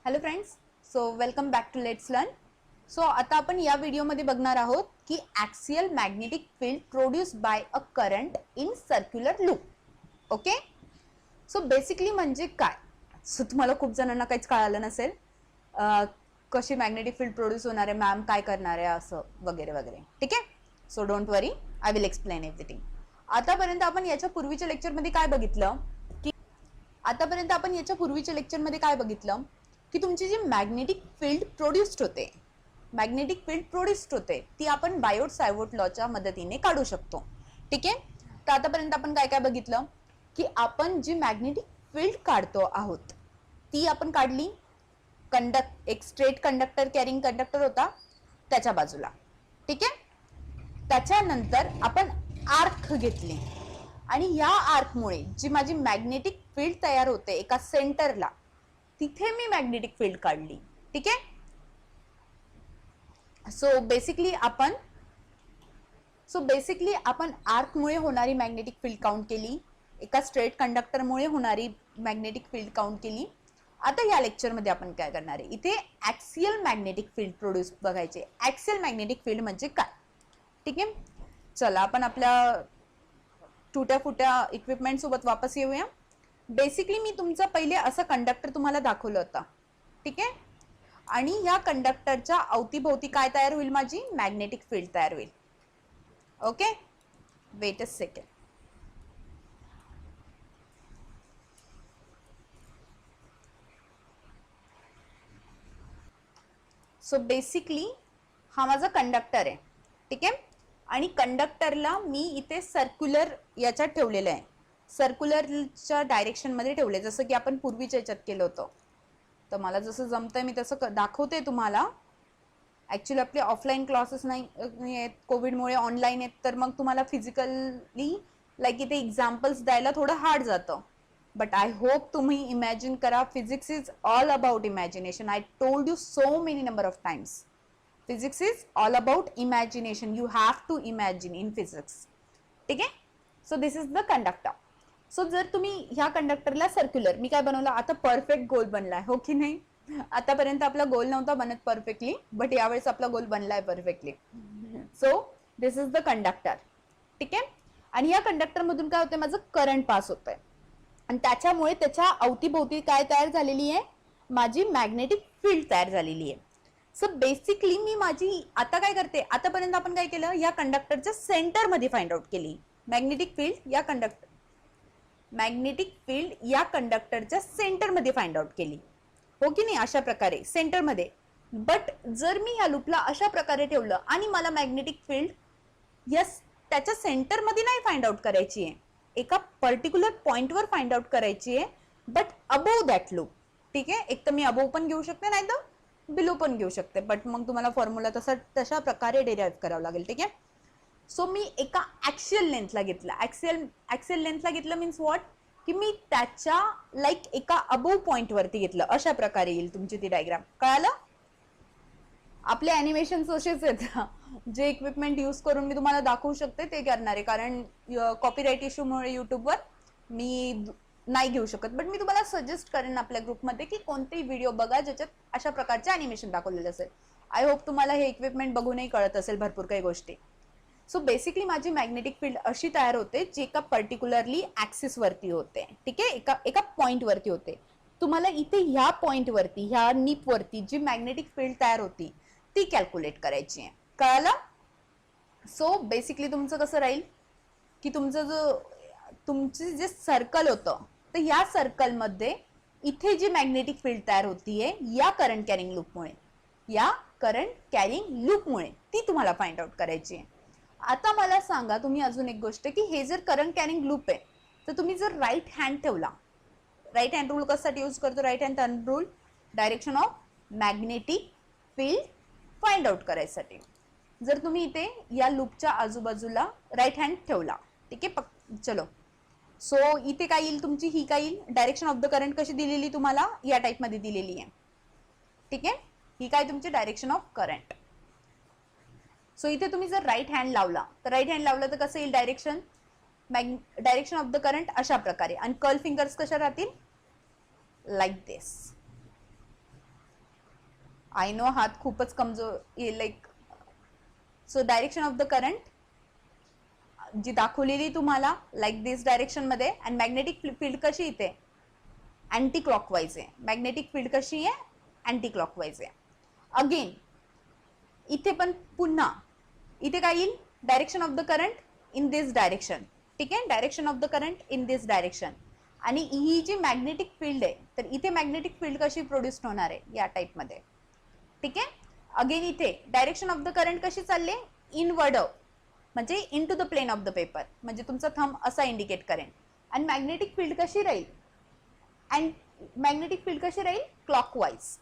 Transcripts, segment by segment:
Hello friends, so welcome back to let's learn. So आता आपण या व्हिडिओमध्ये बघणार आहोत की axial magnetic field produce by a current in circular loop. Okay, so basically म्हणजे काय. सो तुम्हाला खूप जणांना काहीच कळालं नसेल कशी मॅग्नेटिक फील्ड प्रोड्यूस होणार आहे, मॅम काय करणार आहे असं वगैरे वगैरे. ठीक आहे, so don't worry, I will explain everything. आतापर्यंत आपण याच्या पूर्वीच्या लेक्चरमध्ये काय बघितलं काय बघितलं की तुमची जी मॅग्नेटिक फील्ड प्रोड्यूस्ड होते ती आपण बायोट सायवोट लॉच्या मदतीने काढू शकतो. ठीक आहे, तर आतापर्यंत आपण काय काय बघितलं की आपण जी मॅग्नेटिक फील्ड काढतो आहोत ती आपण काढली. एक स्ट्रेट कंडक्टर कॅरिंग कंडक्टर होता त्याच्या बाजूला. ठीक आहे, त्याच्यानंतर आपण आर्क घेतली आणि या आर्कमुळे जी माझी मॅग्नेटिक फील्ड तयार होते एका सेंटरला, तिथे मी मॅग्नेटिक फील्ड काढली. ठीक आहे, सो बेसिकली आपण आर्कमुळे होणारी मॅग्नेटिक फील्ड काउंट केली, एका स्ट्रेट कंडक्टरमुळे होणारी मॅग्नेटिक फील्ड काउंट केली. आता या लेक्चरमध्ये आपण काय करणार आहे, इथे ॲक्सियल मॅग्नेटिक फील्ड प्रोड्यूस बघायचे. ॲक्सियल मॅग्नेटिक फील्ड म्हणजे काय. ठीक आहे, चला आपण आपल्या तुट्या फुट्या इक्विपमेंट सोबत वापस येऊया. बेसिकली मी तुमचा पहिले असं कंडक्टर तुम्हाला दाखवलं होतं. ठीक आहे, आणि या कंडक्टरच्या अवतीभोवती काय तयार होईल, माझी मॅग्नेटिक फील्ड तयार होईल. Okay, weight a second. So basically हा माझा कंडक्टर आहे. ठीक आहे, आणि कंडक्टरला मी इथे सर्क्युलर याच्यात ठेवलेलं आहे, सर्क्युलरच्या डायरेक्शनमध्ये ठेवले, जसं की आपण पूर्वीच्या याच्यात केलं होतं. तर मला जसं जमतंय मी तसं दाखवते तुम्हाला. ॲक्च्युली आपले ऑफलाईन क्लासेस नाही आहेत, कोविडमुळे ऑनलाईन आहेत, तर मग तुम्हाला फिजिकली लाईक इथे एक्झाम्पल्स द्यायला थोडं हार्ड जातं. बट आय होप तुम्ही इमॅजिन करा. Physics is all about imagination. I told you so many number of times, physics is all about imagination. You have to imagine in physics. ठीक आहे, so this is the conductor. So जर तुम्ही ह्या कंडक्टरला circular, मी काय बनवलं आता, perfect गोल बनलाय, हो की नाही. आतापर्यंत आपला गोल नव्हता बनत परफेक्टली, बट यावेळेस आपला गोल बनलाय perfectly. So this is the conductor. ठीक आहे, आणि या कंडक्टर मधून काय होतंय, माझं करंट पास होतंय आणि त्याच्यामुळे त्याच्या अवतीभोवती काय तयार झालेली आहे, माझी मॅग्नेटिक फील्ड तयार झालेली आहे. सो बेसिकली मी माझी आता काय करते, आतापर्यंत आपण काय केलं, या कंडक्टरच्या सेंटर मध्ये फाइंड आउट केली मॅग्नेटिक फील्ड. मॅग्नेटिक फील्ड या कंडक्टरच्या सेंटरमध्ये फाइंड आउट केली, हो की नाही, अशा प्रकारे सेंटरमध्ये. बट जर मी या लूपला अशा प्रकारे ठेवलं आणि मला मॅग्नेटिक फील्ड यस त्याच्या सेंटरमध्ये नाही फाइंड आउट करायची आहे, एका पर्टिक्युलर पॉइंटवर फाइंड आउट करायची आहे, बट अबोव दॅट लूप. ठीक आहे, एक तर मी अबोव पण घेऊ शकते, नाही तर बिलो पण घेऊ शकते, बट मग तुम्हाला फॉर्म्युला तशा प्रकारे डेराइव्ह करावं लागेल. ठीक आहे, सो मी एका ॲक्सियल लेंथला घेतला. ॲक्सियल लेंथला घेतलं मीन्स व्हॉट, की मी त्याच्या लाईक एका अबोव पॉइंट वरती घेतलं. अशा प्रकारे येईल तुमची ती डायग्राम. कळालं. आपले ॲनिमेशन असेच आहेत, जे इक्विपमेंट यूज करून मी तुम्हाला दाखवू शकते ते करणार आहे, कारण कॉपीराईट इश्यूमुळे युट्यूबवर मी नाही घेऊ शकत. बट मी तुम्हाला सजेस्ट करेन आपल्या ग्रुपमध्ये की कोणतेही व्हिडिओ बघा ज्याच्यात अशा प्रकारचे ॲनिमेशन दाखवलेलं असेल. आय होप तुम्हाला हे इक्विपमेंट बघूनही कळत असेल भरपूर काही गोष्टी. सो बेसिकली माझी मॅग्नेटिक फील्ड अशी तयार होते जी एका पर्टिक्युलरली ॲक्सिस वरती होते. ठीक आहे, एका पॉइंट वरती होते. तुम्हाला इथे ह्या पॉइंट वरती, ह्या निप वरती जी मॅग्नेटिक फील्ड तयार होती ती कॅल्क्युलेट करायची आहे. कळालं. सो बेसिकली तुमचं कसं राहील की तुमचं जे सर्कल होतं, तर या सर्कलमध्ये इथे जी मॅग्नेटिक फील्ड तयार होतीये या करंट कॅरिंग लूपमुळे ती तुम्हाला फाइंड आउट करायची आहे. आता मला सांगा तुम्ही अजून एक गोष्ट, की हे जर करंट कॅरिंग लूप आहे, तर तुम्ही जर राईट हँड ठेवला, राईट हँड रूल कशासाठी यूज करतो, right hand turn rule, direction of magnetic field find out करायसाठी. जर तुम्ही इथे या लूपच्या आजूबाजूला राईट हँड ठेवला, ठीक आहे, चलो. सो इथे काय येईल तुमची, ही काय येईल, डायरेक्शन ऑफ द करंट कशी दिलेली तुम्हाला या टाइप मध्ये दिलेली आहे. ठीक आहे, ही काय तुमची डायरेक्शन ऑफ करंट. सो इथे तुम्ही जर राईट हँड लावला तर कसं येईल डायरेक्शन ऑफ द करंट अशा प्रकारे, आणि कर्ल फिंगर्स कशा राहतील, लाईक दिस. आय नो हात खूपच कमजोर, like so direction of the current जी दाखवलेली तुम्हाला लाईक दिस डायरेक्शन मध्ये, अँड मॅग्नेटिक फील्ड कशी इथे अँटी क्लॉकवाईज आहे. मॅग्नेटिक फील्ड कशी आहे, अँटी क्लॉकवाईज आहे. अगेन इथे पण पुन्हा इथे काय येईल, direction of the current in this direction. ठीक आहे, direction of the current in this direction. आणि ही जी मॅग्नेटिक फील्ड आहे, तर इथे मॅग्नेटिक फील्ड कशी प्रोड्यूस होणार आहे, या टाइप मध्ये. ठीक आहे, अगेन इथे डायरेक्शन ऑफ द करंट कशी चालले, इनवर्ड, म्हणजे into the plane of the paper, म्हणजे तुमचा थंब असा इंडिकेट करेन. आणि मॅग्नेटिक फील्ड कशी राहील, अँड मॅग्नेटिक फील्ड कशी राहील, क्लॉकवाईज.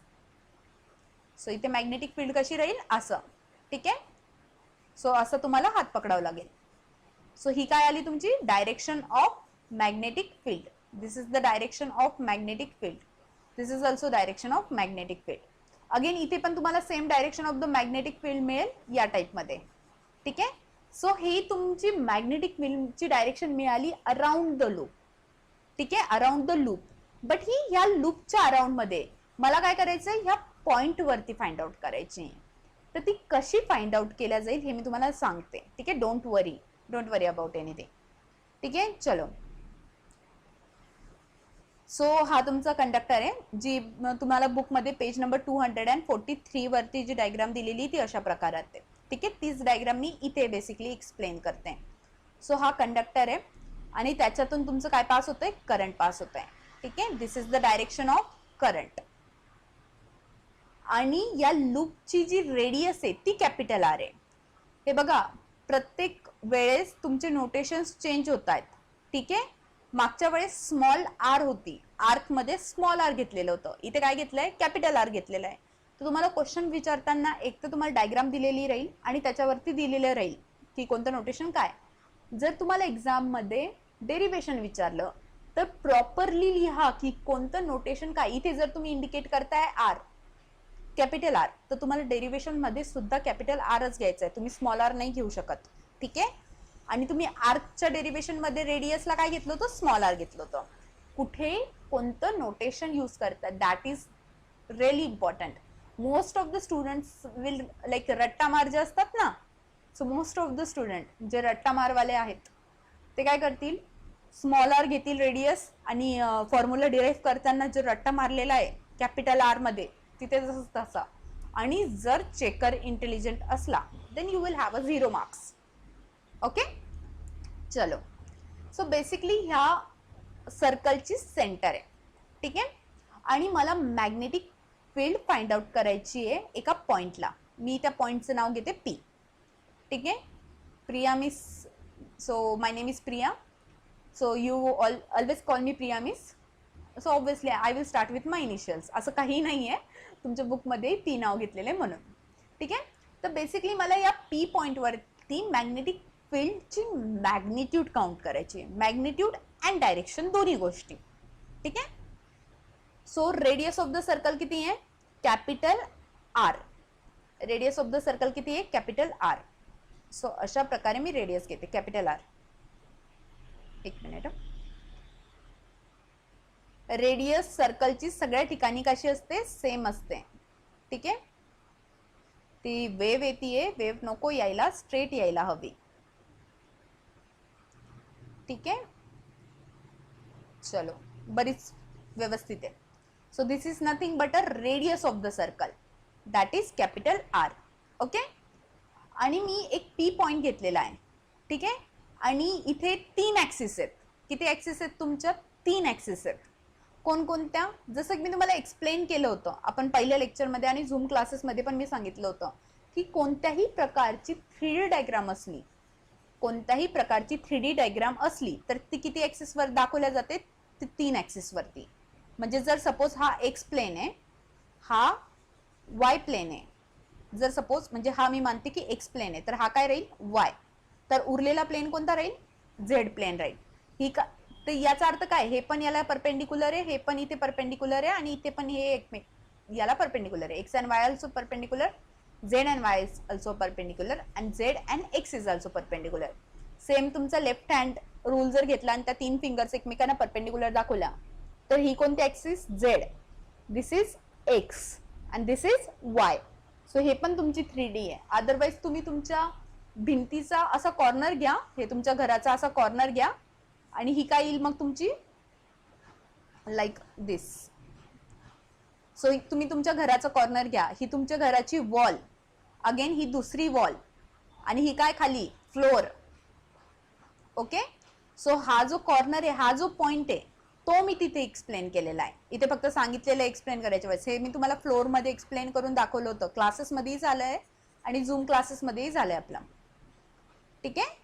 सो इथे मॅग्नेटिक फील्ड कशी राहील असं. ठीक आहे, सो असं तुम्हाला हात पकडावं लागेल. सो ही काय आली तुमची direction of magnetic field. This is the direction of magnetic field. This is also direction of magnetic field. Again इथे पण तुम्हाला same direction of the magnetic field मिळेल या टाइप मध्ये. ठीक आहे, सो ही तुमची मॅग्नेटिक फील्डची डायरेक्शन मिळाली अराउंड द लूप. ठीक आहे, around the loop. But he ह्या लूपच्या अराउंड मध्ये मला काय करायचंय, ह्या पॉइंट वरती फाइंड आउट करायची. तर ती कशी फाइंड आउट केल्या जाईल हे मी तुम्हाला सांगते. ठीक आहे, डोंट वरी अबाउट एनिथिंग. ठीक आहे, चलो. सो हा तुमचा कंडक्टर आहे, जी तुम्हाला बुक मध्ये पेज नंबर 243 वरती जी डायग्राम दिलेली ती अशा प्रकारात आहे. ठीक आहे, तीच डायग्राम मी इथे बेसिकली एक्सप्लेन करते. सो हा कंडक्टर आहे आणि त्याच्यातून तुमचं काय पास होतंय, करंट पास होत आहे. ठीक आहे, this is the direction of current. आणि या लूपची जी रेडियस आहे ती कॅपिटल आर आहे. हे बघा, प्रत्येक वेळेस तुमचे नोटेशन्स चेंज होत आहेत. ठीक आहे, मागच्या वेळेस स्मॉल आर होती, आर्क मध्ये स्मॉल आर घेतलेलं होतं, इथे काय घेतलंय, कॅपिटल आर घेतलेलं आहे. तर तुम्हाला क्वेश्चन विचारताना एक तर तुम्हाला डायग्राम दिलेली राहील आणि त्याच्यावरती दिलेलं राहील की कोणतं नोटेशन काय. जर तुम्हाला एक्झाम मध्ये डेरिवेशन विचारलं तर प्रॉपरली लिहा की कोणतं नोटेशन काय. इथे जर तुम्ही इंडिकेट करताय आर, कॅपिटल आर, तर तुम्हाला डेरिवेशन मध्ये सुद्धा कॅपिटल आरच घ्यायचं आहे, तुम्ही स्मॉल आर नाही घेऊ शकत. ठीक आहे, आणि तुम्ही आर्कच्या डेरिवेशन मध्ये रेडियसला काय घेतलं होतं, स्मॉल आर घेतलं होतं. कुठे कोणतं नोटेशन यूज करतात, that is really important. Most of the students will like रट्टा मार जे असतात ना, so most of the student जे रट्टा मारवाले आहेत ते काय करतील, स्मॉल आर घेतील रेडियस आणि फॉर्म्युला डिराईव्ह करताना जो रट्टा मारलेला आहे कॅपिटल आर मध्ये तिथे जसं तसा. आणि जर चेकर इंटेलिजंट असला then you will have a 0 marks. Okay, चलो. सो बेसिकली ह्या सर्कलची सेंटर आहे. ठीक आहे, आणि मला मॅग्नेटिक फील्ड फाइंड आउट करायची आहे एका पॉइंटला. मी त्या पॉइंटचं नाव घेते पी. ठीक आहे, Priya miss. So my name is Priya, so you always call me Priya miss. So obviously I will start with my initials. असं काही नाही आहे, तुमच्या बुकमध्ये पी नाव घेतलेले म्हणून. ठीक आहे, तर बेसिकली मला या पी पॉइंटवरती मॅग्नेटिक फील्डची मॅग्निट्यूड काउंट करायची, मॅग्निट्यूड अँड डायरेक्शन दोन्ही गोष्टी. ठीक आहे, so radius of the circle किती आहे, capital R. Radius of the circle किती आहे, कॅपिटल आर. सो अशा प्रकारे मी रेडियस घेते, कॅपिटल आर. एक मिनिट. रेडियस सर्कलची सगळ्या ठिकाणी कशी असते, सेम असते. ठीक आहे, ती वेव्ह येते, वेव्ह नको यायला, स्ट्रेट यायला हवी. ठीक आहे, चलो, बरीच व्यवस्थित आहे. So this is nothing but a radius of the circle, that is capital R. Okay, आणि मी एक पी पॉइंट घेतलेला आहे. ठीक आहे, आणि इथे 3 ऍक्सिस आहेत. किती ऍक्सिस आहेत तुमच्या, 3 ऍक्सिस आहेत. कोणकोणत्या, जसं की मी तुम्हाला एक्सप्लेन केलं होतं आपण पहिल्या लेक्चरमध्ये आणि झूम क्लासेसमध्ये पण मी सांगितलं होतं की कोणत्याही प्रकारची 3D डायग्राम असली, कोणत्याही प्रकारची 3D डायग्राम असली तर ती किती ऍक्सिस वर दाखवल्या जाते, 3 ऍक्सिस वरती. म्हणजे जर सपोज हा एक्स प्लेन आहे, हा वाय प्लेन आहे. जर सपोज म्हणजे हा मी मानते की एक्स प्लेन आहे, तर हा काय राहील, वाय. तर उरलेला प्लेन कोणता राहील, झेड प्लेन राहील. ही का, तर याचा अर्थ काय, हे पण याला परपेंडिक्युलर आहे, हे पण इथे परपेंडिक्युलर आहे, आणि इथे पण हे याला परपेंडिक्युलर आहे. X and Y also perpendicular, Z and Y is also perpendicular, and Z and x is also perpendicular. Same तुमचा लेफ्ट हँड रूल जर घेतला आणि त्या 3 फिंगर्स एकमेकांना परपेंडिक्युलर दाखवल्या, तर ही कोणती axis, Z. This is x and this is why. So हे पण तुमची 3D आहे. अदरवाईज तुम्ही तुमच्या भिंतीचा असा कॉर्नर घ्या, हे तुमच्या घराचा असा कॉर्नर घ्या आणि ही काय येईल मग तुमची लाईक दिस. सो तुम्ही तुमच्या घराचा कॉर्नर घ्या, ही तुमच्या घराची वॉल, अगेन ही दुसरी वॉल आणि ही काय खाली फ्लोर. ओके. सो हा जो कॉर्नर आहे, हा जो पॉइंट आहे तो मी तिथे एक्सप्लेन केलेला आहे. इथे फक्त सांगितलेलं एक्सप्लेन करायच्या वेळेस हे मी तुम्हाला फ्लोर मध्ये एक्सप्लेन करून दाखवलं होतं. क्लासेसमध्येही झालंय आणि झूम क्लासेसमध्येही झालंय आपलं. ठीक आहे.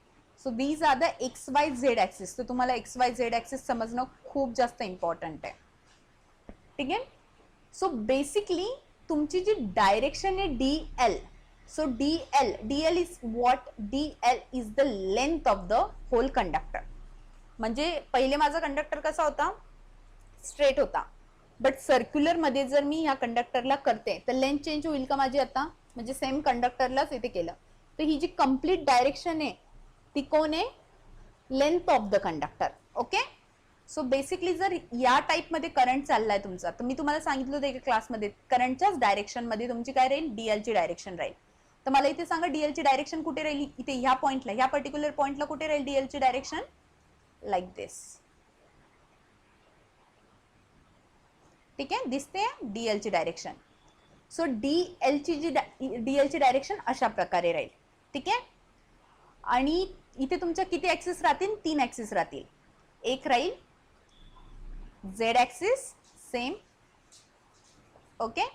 So these are the XYZ axis. तर तुम्हाला XYZ ऍक्सिस समजणं खूप जास्त इम्पॉर्टंट आहे. ठीक आहे. सो बेसिकली तुमची जी डायरेक्शन आहे DL. So DL is what? DL is the length of the whole conductor. म्हणजे पहिले माझा कंडक्टर कसा होता? स्ट्रेट होता. बट सर्क्युलर मध्ये जर मी ह्या कंडक्टरला करते तर लेंथ चेंज होईल का माझी आता? म्हणजे सेम कंडक्टरलाच इथे केलं तर ही जी कंप्लीट डायरेक्शन आहे ती कोण आहे? Length of the conductor. Okay. So basically जर या टाइप मध्ये करंट चाललाय तुमचा, तर मी तुम्हाला सांगितलं होतं एका क्लासमध्ये करंटच्याच डायरेक्शन मध्ये तुमची काय राहील? DL ची डायरेक्शन राहील. तर मला इथे सांगा DL ची डायरेक्शन कुठे राहील? इथे ह्या पॉइंटला, ह्या पर्टिक्युलर पॉइंटला कुठे राहील DL ची डायरेक्शन? लाईक दिस. ठीक आहे. दिसते DL ची डायरेक्शन. सो DL ची डायरेक्शन अशा प्रकारे राहील. ठीक आहे. आणि इथे तुमच्या किती ऍक्सिस राहतील? 3 ऍक्सिस राहतील. एक राहील Z axis same. Okay.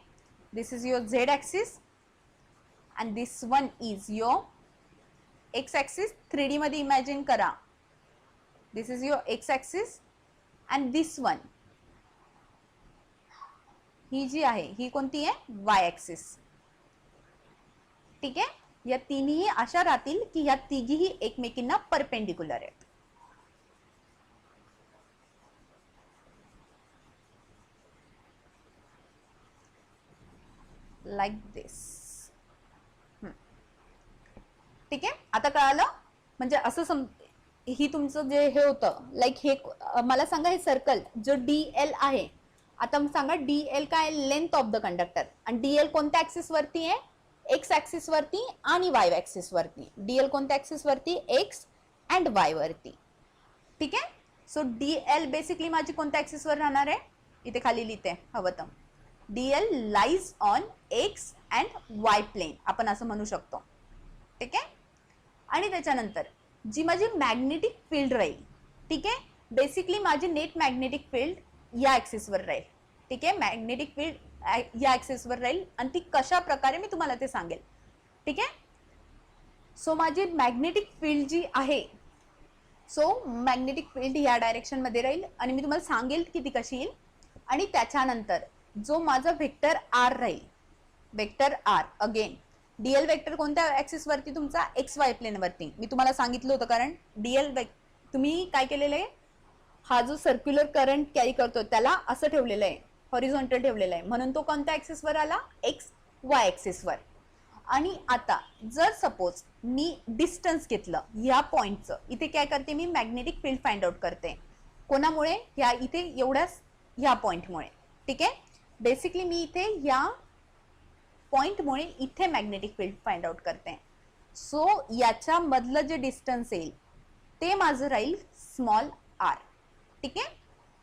This is your Z axis and this one is your X axis. 3D मध्ये इमॅजिन करा. This is your X axis and this one, ही जी आहे ही कोणती आहे? Y axis. ठीक आहे. या तिन्ही अशा राहतील की या तिघीही एकमेकींना परपेंडिक्युलर आहेत. लाईक दिस. ठीक आहे. आता कळालं? म्हणजे असं ही तुमचं जे हे होतं लाईक हे मला सांगा हे सर्कल जो DL आहे, आता सांगा DL काय? Length of the conductor. आणि DL कोणत्या ऍक्सिस वरती आहे? X ऍक्सिस वरती आणि Y ऍक्सिस वरती. DL कोणत्या ऍक्सिस वरती? X अँड Y वरती. ठीक आहे. सो DL बेसिकली माझी कोणत्या ऍक्सिस वर राहणार आहे? इथे खाली लिहिते हवं तर. DL lies on X and Y plane, आपण असं म्हणू शकतो. ठीक आहे. आणि त्याच्यानंतर जी माझी मॅग्नेटिक फील्ड राहील, ठीक आहे, बेसिकली माझी नेट मॅग्नेटिक फील्ड या ऍक्सिस वर राहील. ठीक आहे. मॅग्नेटिक फील्ड या ऍक्सिस वर राहील आणि ती कशा प्रकारे मी तुम्हाला ते सांगेल. ठीक आहे. सो माझी मॅग्नेटिक फील्ड जी आहे, सो मॅग्नेटिक फील्ड या डायरेक्शन मध्ये राहील आणि मी तुम्हाला सांगेल की ती कशी येईल. आणि त्याच्यानंतर जो माझा वेक्टर R राहील, vector R again DL vector कोणत्या ऍक्सिस वरती? तुमचा XY प्लेन वरती. मी तुम्हाला सांगितलं होतं कारण DL तुम्ही काय केलेलं आहे, हा जो सर्क्युलर करंट कॅरी करतो त्याला असं ठेवलेलं आहे, हॉरिझॉन्टल ठेवलेलं आहे, म्हणून तो कोणत्या ऍक्सिस वर आला? XY ऍक्सिस वर. आणि आता जर सपोज मी डिस्टन्स घेतलं या पॉइंटचं, इथे काय करते मी? मॅग्नेटिक फील्ड फाइंड आउट करते. कोणामुळे? या इथे एवढ्याच या पॉइंटमुळे. ठीक आहे. बेसिकली मी इथे या पॉइंटमुळे इथे मॅग्नेटिक फील्ड फाइंड आउट करते. सो याच्या मधलं जे डिस्टन्स येईल ते माझं राहील स्मॉल r. ठीक आहे.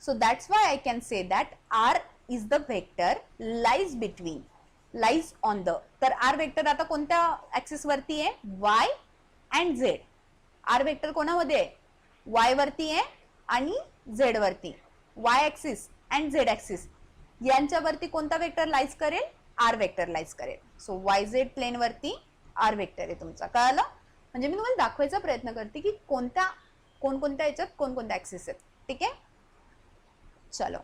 So that's why I can say that r is the vector lies between, lies on the. तर r वेक्टर आता कोणत्या ऍक्सिस वरती आहे? y and z. r vector कोणामध्ये आहे? y वरती आहे आणि z वरती. y axis and z axis यांच्यावरती कोणता वेक्टर लाईज करेल? r वेक्टर लाईज करेल. सो YZ प्लेन वरती r वेक्टर आहे तुमचा. कळालं? म्हणजे मी तुम्हाला दाखवायचा प्रयत्न करते की कोणकोणत्या याच्यात कोणकोणत्या ऍक्सिस आहेत. ठीक आहे. चलो.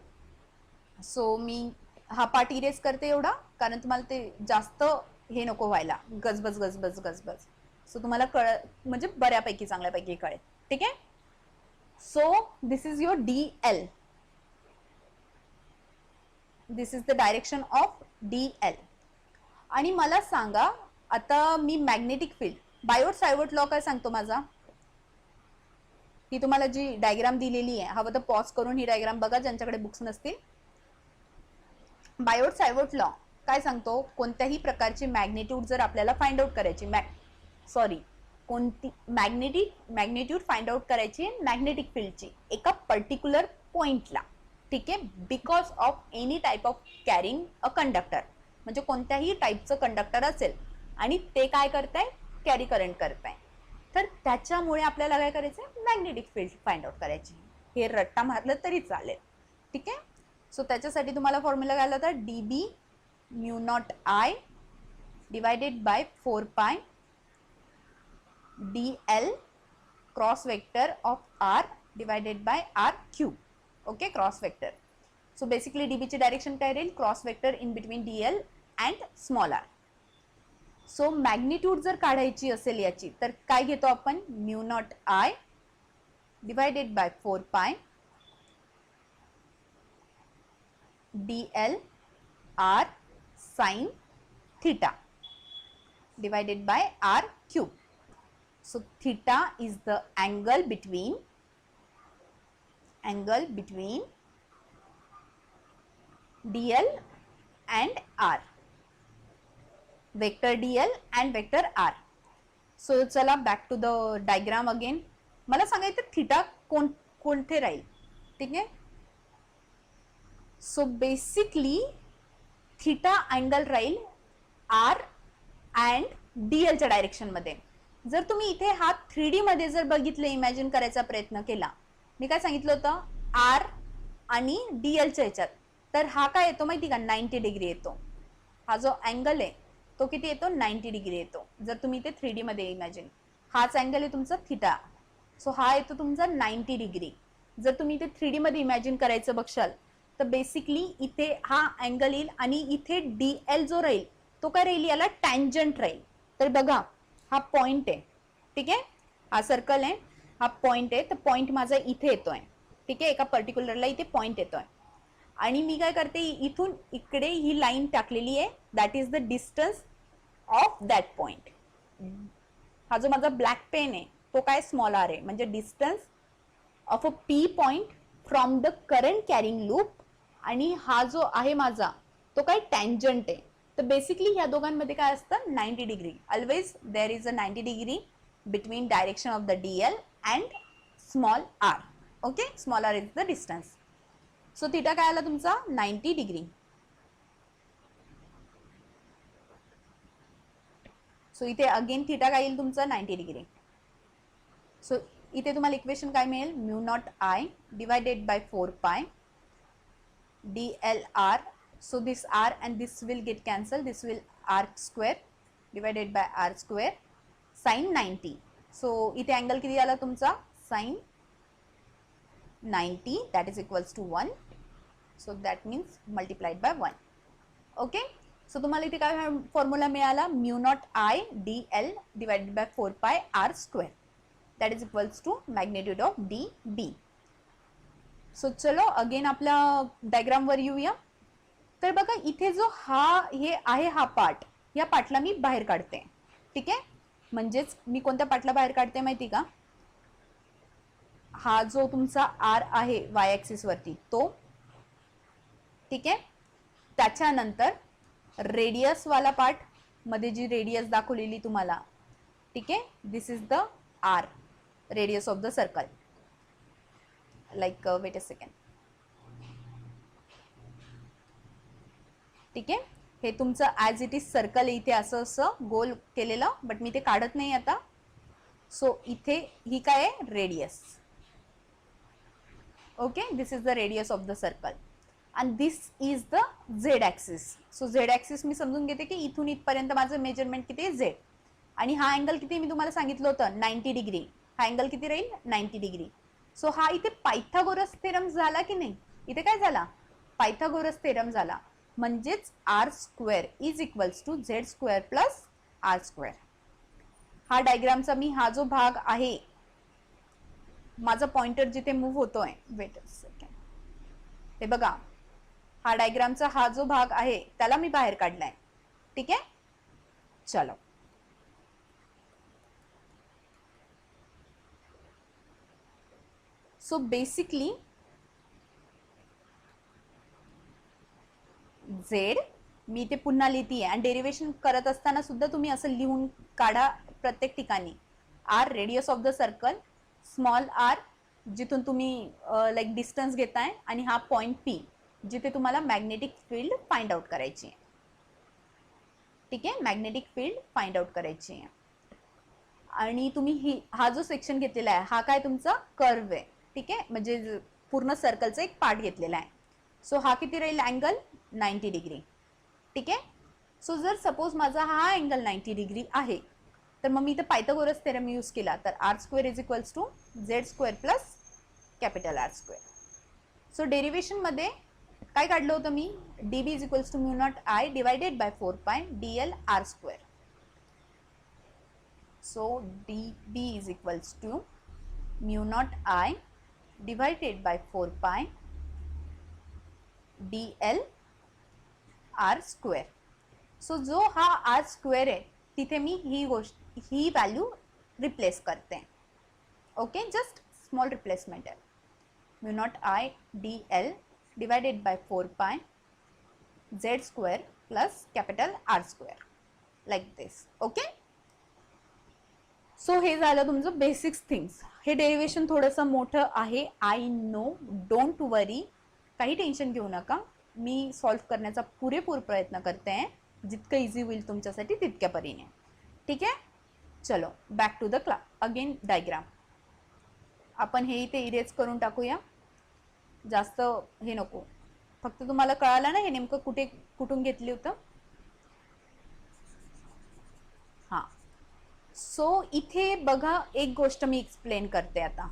सो मी हा पार्ट इरेज करते एवढा, कारण तुम्हाला ते जास्त हे नको व्हायला, गजबज गजबज गजबज. सो तुम्हाला म्हणजे बऱ्यापैकी चांगल्यापैकी कळेल. ठीक आहे. So this is your DL. This is the direction of DL. आणि मला सांगा आता मी मॅग्नेटिक फील्ड, बायोट सायवर्ट लॉ काय सांगतो माझा? ही तुम्हाला जी डायग्राम दिलेली आहे, हवं तर पॉज करून ही डायग्राम बघा ज्यांच्याकडे बुक्स नसतील. बायोट सायवर्ट लॉ काय सांगतो, कोणत्याही प्रकारची मॅग्निट्यूड जर आपल्याला फाइंड आउट करायची, कोणती मॅग्निट्यूड फाइंड आउट करायची मॅग्नेटिक फील्डची एका पर्टिक्युलर पॉइंटला, ठीक आहे, because of any type of carrying a conductor, म्हणजे कोणत्याही टाईपचं कंडक्टर असेल आणि ते काय करताय, कॅरी करंट करताय, तर त्याच्यामुळे आपल्याला काय करायचं, मॅग्नेटिक फील्ड फाइंड आउट करायची. हे रट्टा मारलं तरी चालेल, ठीक आहे. सो त्याच्यासाठी तुम्हाला फॉर्म्युला काय होता, dB mu naught I divided by 4 पाय dl cross vector of r divided bye r cube. Okay, cross vector. So basically dB ची डायरेक्शन काय राहील, cross vector in between dl and small r. So magnitude जर काढायची असेल याची, तर काय घेतो आपण, mu naught I divided by 4 पाय dl r sin theta divided by r cube. So theta is the angle between dl and r, vector dl and vector r. So चला back to the diagram again. मला सांगायचं theta कोणते राहील, ठीक आहे. So basically theta angle राहील R and Diehl च्या direction मध्ये. जर तुम्ही इथे हा 3D मध्ये जर बघितले, इमॅजिन करायचा प्रयत्न केला, मी काय सांगितलं होतं, आर आणि डीएलच्या ह्याच्यात, तर हा काय येतो माहिती का, 90 डिग्री येतो. हा जो अँगल आहे तो किती येतो, 90 डिग्री येतो. जर तुम्ही इथे 3D मध्ये इमॅजिन, हाच अँगल आहे तुमचा थीटा, सो हा येतो तुमचा 90 डिग्री. जर तुम्ही इथे 3D मध्ये इमॅजिन करायचं बघशाल, तर बेसिकली इथे हा अँगल येईल आणि इथे डीएल जो राहील तो काय राहील, याला टँजंट राहील. तर बघा हा पॉइंट आहे, ठीक आहे, हा सर्कल आहे, हा पॉइंट आहे, तर पॉइंट माझा इथे येतोय, ठीक आहे, एका पर्टिक्युलरला इथे पॉइंट येतोय आणि मी काय करते, इथून इकडे ही लाईन टाकलेली आहे, that is the distance of that point. हा जो माझा ब्लॅक पेन आहे तो काय, स्मॉल आर आहे, म्हणजे distance of a P point from the current carrying loop, आणि हा जो आहे माझा तो काय, टँजंट आहे. तर बेसिकली ह्या दोघांमध्ये काय असतं, 90 degree. Always there is a 90 degree between direction of the DL and small R. Okay, small R is the distance. So theta काय आला तुमचा, 90 डिग्री. सो इथे अगेन थीटा काय येईल तुमचा, 90 डिग्री. सो इथे तुम्हाला इक्वेशन काय मिळेल, mu not I divided by 4 पाय dlr. So this r and this will get cancelled, this will r square divided by r square sin 90. So इथे अँगल किती आला तुमचा, sin 90, that is equals to 1. So that means multiplied by 1. Okay, so तुम्हाला इथे काय formula मिळाला, mu naught I dl divided by 4 pi r square, that is equals to magnitude of dB. So चलो again आपल्या diagram वर येऊया. तर बघा इथे जो हे आहे हा पार्ट, या पार्टला मी बाहेर काढते, ठीक आहे. म्हणजेच मी कोणत्या पार्टला बाहेर काढते माहिती का, हा जो तुमचा आर आहे वाय ऍक्सिस वरती तो, ठीक आहे. त्याच्यानंतर रेडियस वाला पार्ट मध्ये जी रेडियस दाखवलेली तुम्हाला, ठीक आहे, this is the R, radius of the circle. Like wait a second, ठीक आहे. हे तुमचं ॲज इट इज सर्कल इथे असं गोल केलेलं, बट मी ते काढत नाही आता. सो इथे ही काय आहे, radius. Okay, this is the radius of the circle and this is the Z axis. So Z axis मी समजून घेते की इथून इथपर्यंत माझं मेजरमेंट किती आहे, झेड. आणि हा अँगल किती मी तुम्हाला सांगितलं होतं, 90 डिग्री. हा अँगल किती राहील, 90 डिग्री. सो हा इथे पायथागोरस थेरम झाला की नाही, इथे काय झाला, पायथागोरस थेरम झाला. म्हणजेच R square is equals to Z square plus R square. हा डायग्रामचा मी हा जो भाग आहे, माझा पॉइंटर जिथे मूव्ह होतोय, वेट अ सेकंड, हे बघा, हा डायग्रामचा हा जो भाग आहे त्याला मी बाहेर काढलाय, ठीक आहे. चलो सो बेसिकली Z मी ते पुन्हा लिहिते आणि डेरिव्हेशन करत असताना सुद्धा तुम्ही असं लिहून काढा प्रत्येक ठिकाणी. R radius of the circle, small R जिथून तुम्ही लाईक डिस्टन्स घेताय, आणि हा पॉइंट पी जिथे तुम्हाला मॅग्नेटिक फील्ड फाइंड आउट करायची आहे. ठीक आहे, मॅग्नेटिक फील्ड फाइंड आउट करायची आहे. आणि तुम्ही हा जो सेक्शन घेतलेला आहे हा काय तुमचा कर्व आहे. ठीक आहे, म्हणजे पूर्ण सर्कलचा एक पार्ट घेतलेला आहे. सो हा किती राहील अँगल 90 डिग्री. ठीक आहे, सो जर सपोज माझा हा अँगल 90 डिग्री आहे तर मग मी इथं पायथागोरस थेरम यूज केला तर R square is equals to Z square plus capital R square. So derivation मध्ये काय काढलं होतं मी, dB is equals to mu naught I divided by 4 pi dL R square. So dB is equals to mu naught I divided by 4 pi dl r square. So जो हा r square आहे तिथे मी ही value replace करते. Okay, just small replacement आहे. mu naught I dl divided by 4 pi z square plus capital R square like this. Okay. So हे झालं तुमचं basics things. हे डेरिव्हेशन थोडंसं मोठं आहे, आय नो, डोंट वरी, काही टेन्शन घेऊ नका. मी सॉल्व्ह करण्याचा पुरेपूर प्रयत्न करते आहे, जितकं इझी होईल तुमच्यासाठी तितक्या परीने. ठीक आहे, चलो back to the again diagram. आपण हे इथे इरेज करून टाकूया, जास्त हे नको, फक्त तुम्हाला कळालं ना हे नेमकं कुठून घेतली होतं. हां, सो इथे बघा एक गोष्ट मी एक्सप्लेन करते आता.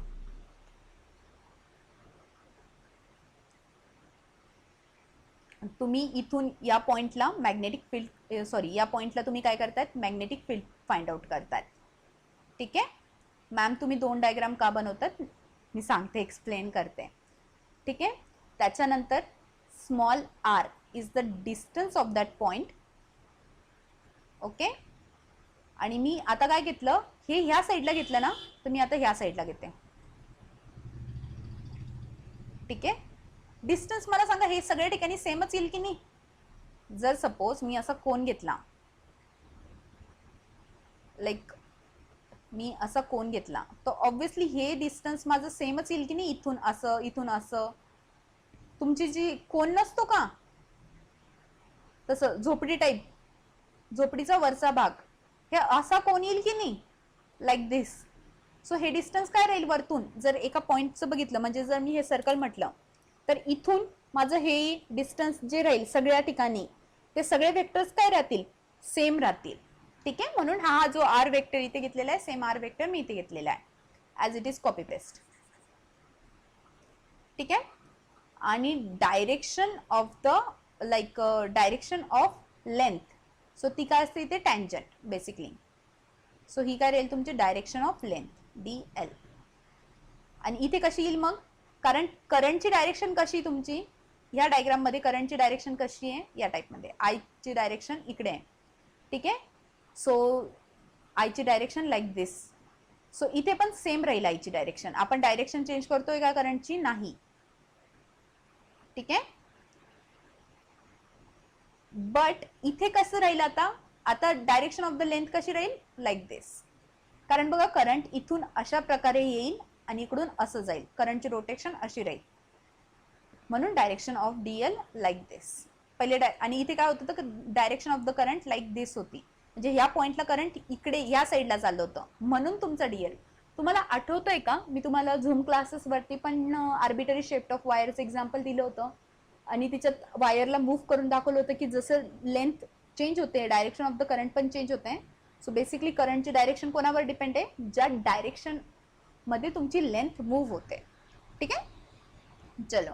तुम्ही इथून या पॉइंटला मॅग्नेटिक फील्ड या पॉइंटला तुम्ही काय करतायत, मॅग्नेटिक फील्ड फाइंड आउट करतायत. ठीक आहे मॅम, तुम्ही 2 डायग्राम का बनवतात मी सांगते, एक्सप्लेन करते. ठीक आहे, त्याच्यानंतर small R is the distance of that point. Okay, आणि मी आता काय घेतलं, हे ह्या साईडला घेतलं ना, तर मी आता ह्या साईडला घेते. ठीक आहे, डिस्टन्स मला सांगा हे सगळ्या ठिकाणी सेमच येईल की नाही. जर सपोज मी असा कोन घेतला, लाईक मी असा कोन घेतला, तर ऑब्विसली हे डिस्टन्स माझं सेमच येईल की नाही. इथून असं, इथून असं, तुमची जी कोन नसतो का तसं झोपडी टाईप, झोपडीचा वरचा भाग, हे असा कोन येईल की नाही, लाईक दिस. सो हे डिस्टन्स काय राहील वरतून, जर एका पॉइंटचं बघितलं, म्हणजे जर मी हे सर्कल म्हटलं तर इथून माझं हे डिस्टन्स जे राहील सगळ्या ठिकाणी, ते सगळे वेक्टर्स काय राहतील, सेम राहतील. ठीक आहे, म्हणून हा जो आर वेक्टर इथे घेतलेला आहे, सेम आर वेक्टर मी इथे घेतलेला आहे, as it is copy paste. ठीक आहे, आणि direction of the like direction of length, so ती काय असते इथे, टँजंट बेसिकली. सो ही काय राहील तुमची direction of length D L. आणि इथे कशी येईल मग, कारण करंटची डायरेक्शन कशी तुमची, ह्या डायग्राम मध्ये करंटची डायरेक्शन कशी आहे, या टाईपमध्ये आयची डायरेक्शन इकडे आहे. ठीक आहे, सो आयची डायरेक्शन लाईक दिस. सो इथे पण सेम राहील आयची डायरेक्शन. आपण डायरेक्शन चेंज करतोय का करंटची, नाही. ठीक आहे, बट इथे कसं राहील आता डायरेक्शन ऑफ द लेंथ कशी राहील, लाईक दिस. कारण बघा करंट इथून अशा प्रकारे येईल आणि इकडून असं जाईल, करंटची रोटेशन अशी राहील, म्हणून direction of dL like this. पहिले आणि इथे काय होतं तर direction of the current like this होती, म्हणजे ह्या पॉइंटला करंट इकडे ह्या साईडला चाललं होतं, म्हणून तुमचा डीएल. तुम्हाला आठवतंय का, मी तुम्हाला झूम क्लासेस वरती पण आर्बिटरी शेप ऑफ वायरचं एक्झाम्पल दिलं होतं, आणि तिच्यात वायरला मूव्ह करून दाखवलं होतं की जसं लेंथ चेंज होते, डायरेक्शन ऑफ द करंट पण चेंज होते. सो बेसिकली करंटची डायरेक्शन कोणावर डिपेंड आहे, ज्या डायरेक्शन मध्ये तुमची लेंथ मूव्ह होते. ठीक आहे, चलो.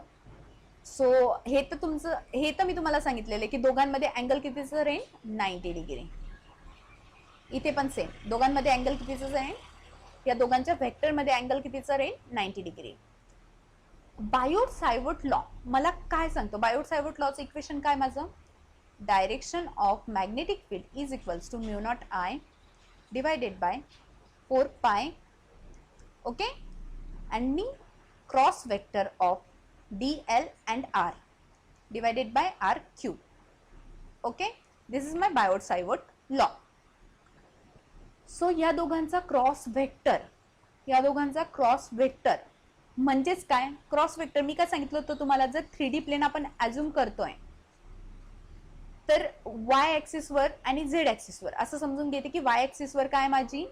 सो हे तर तुमचं, हे तर मी तुम्हाला सांगितलेलं आहे की दोघांमध्ये अँगल कितीचं राहील, 90 डिग्री. इथे पण सेम, दोघांमध्ये अँगल कितीचं राहील, या दोघांच्या व्हेक्टरमध्ये अँगल कितीचं राहील, 90 डिग्री. बायोट सायवर्ट लॉ मला काय सांगतो, बायोट सायवर्ट लॉचं इक्वेशन काय माझं, direction of magnetic field is equals to mu naught I divided by 4 pi. Okay, and me cross vector of dl and r divided by r cube. Okay, this is my Biot Savart law. So या दोघांचा cross vector म्हणजेच काय? Cross vector मी काय सांगितलं होतं तुम्हाला, जर 3D plain आपण अज्युम करतोय तर वाय ऍक्सिस वर आणि झेड ऍक्सिस वर असं समजून घेते की वाय ऍक्सिस वर काय माझी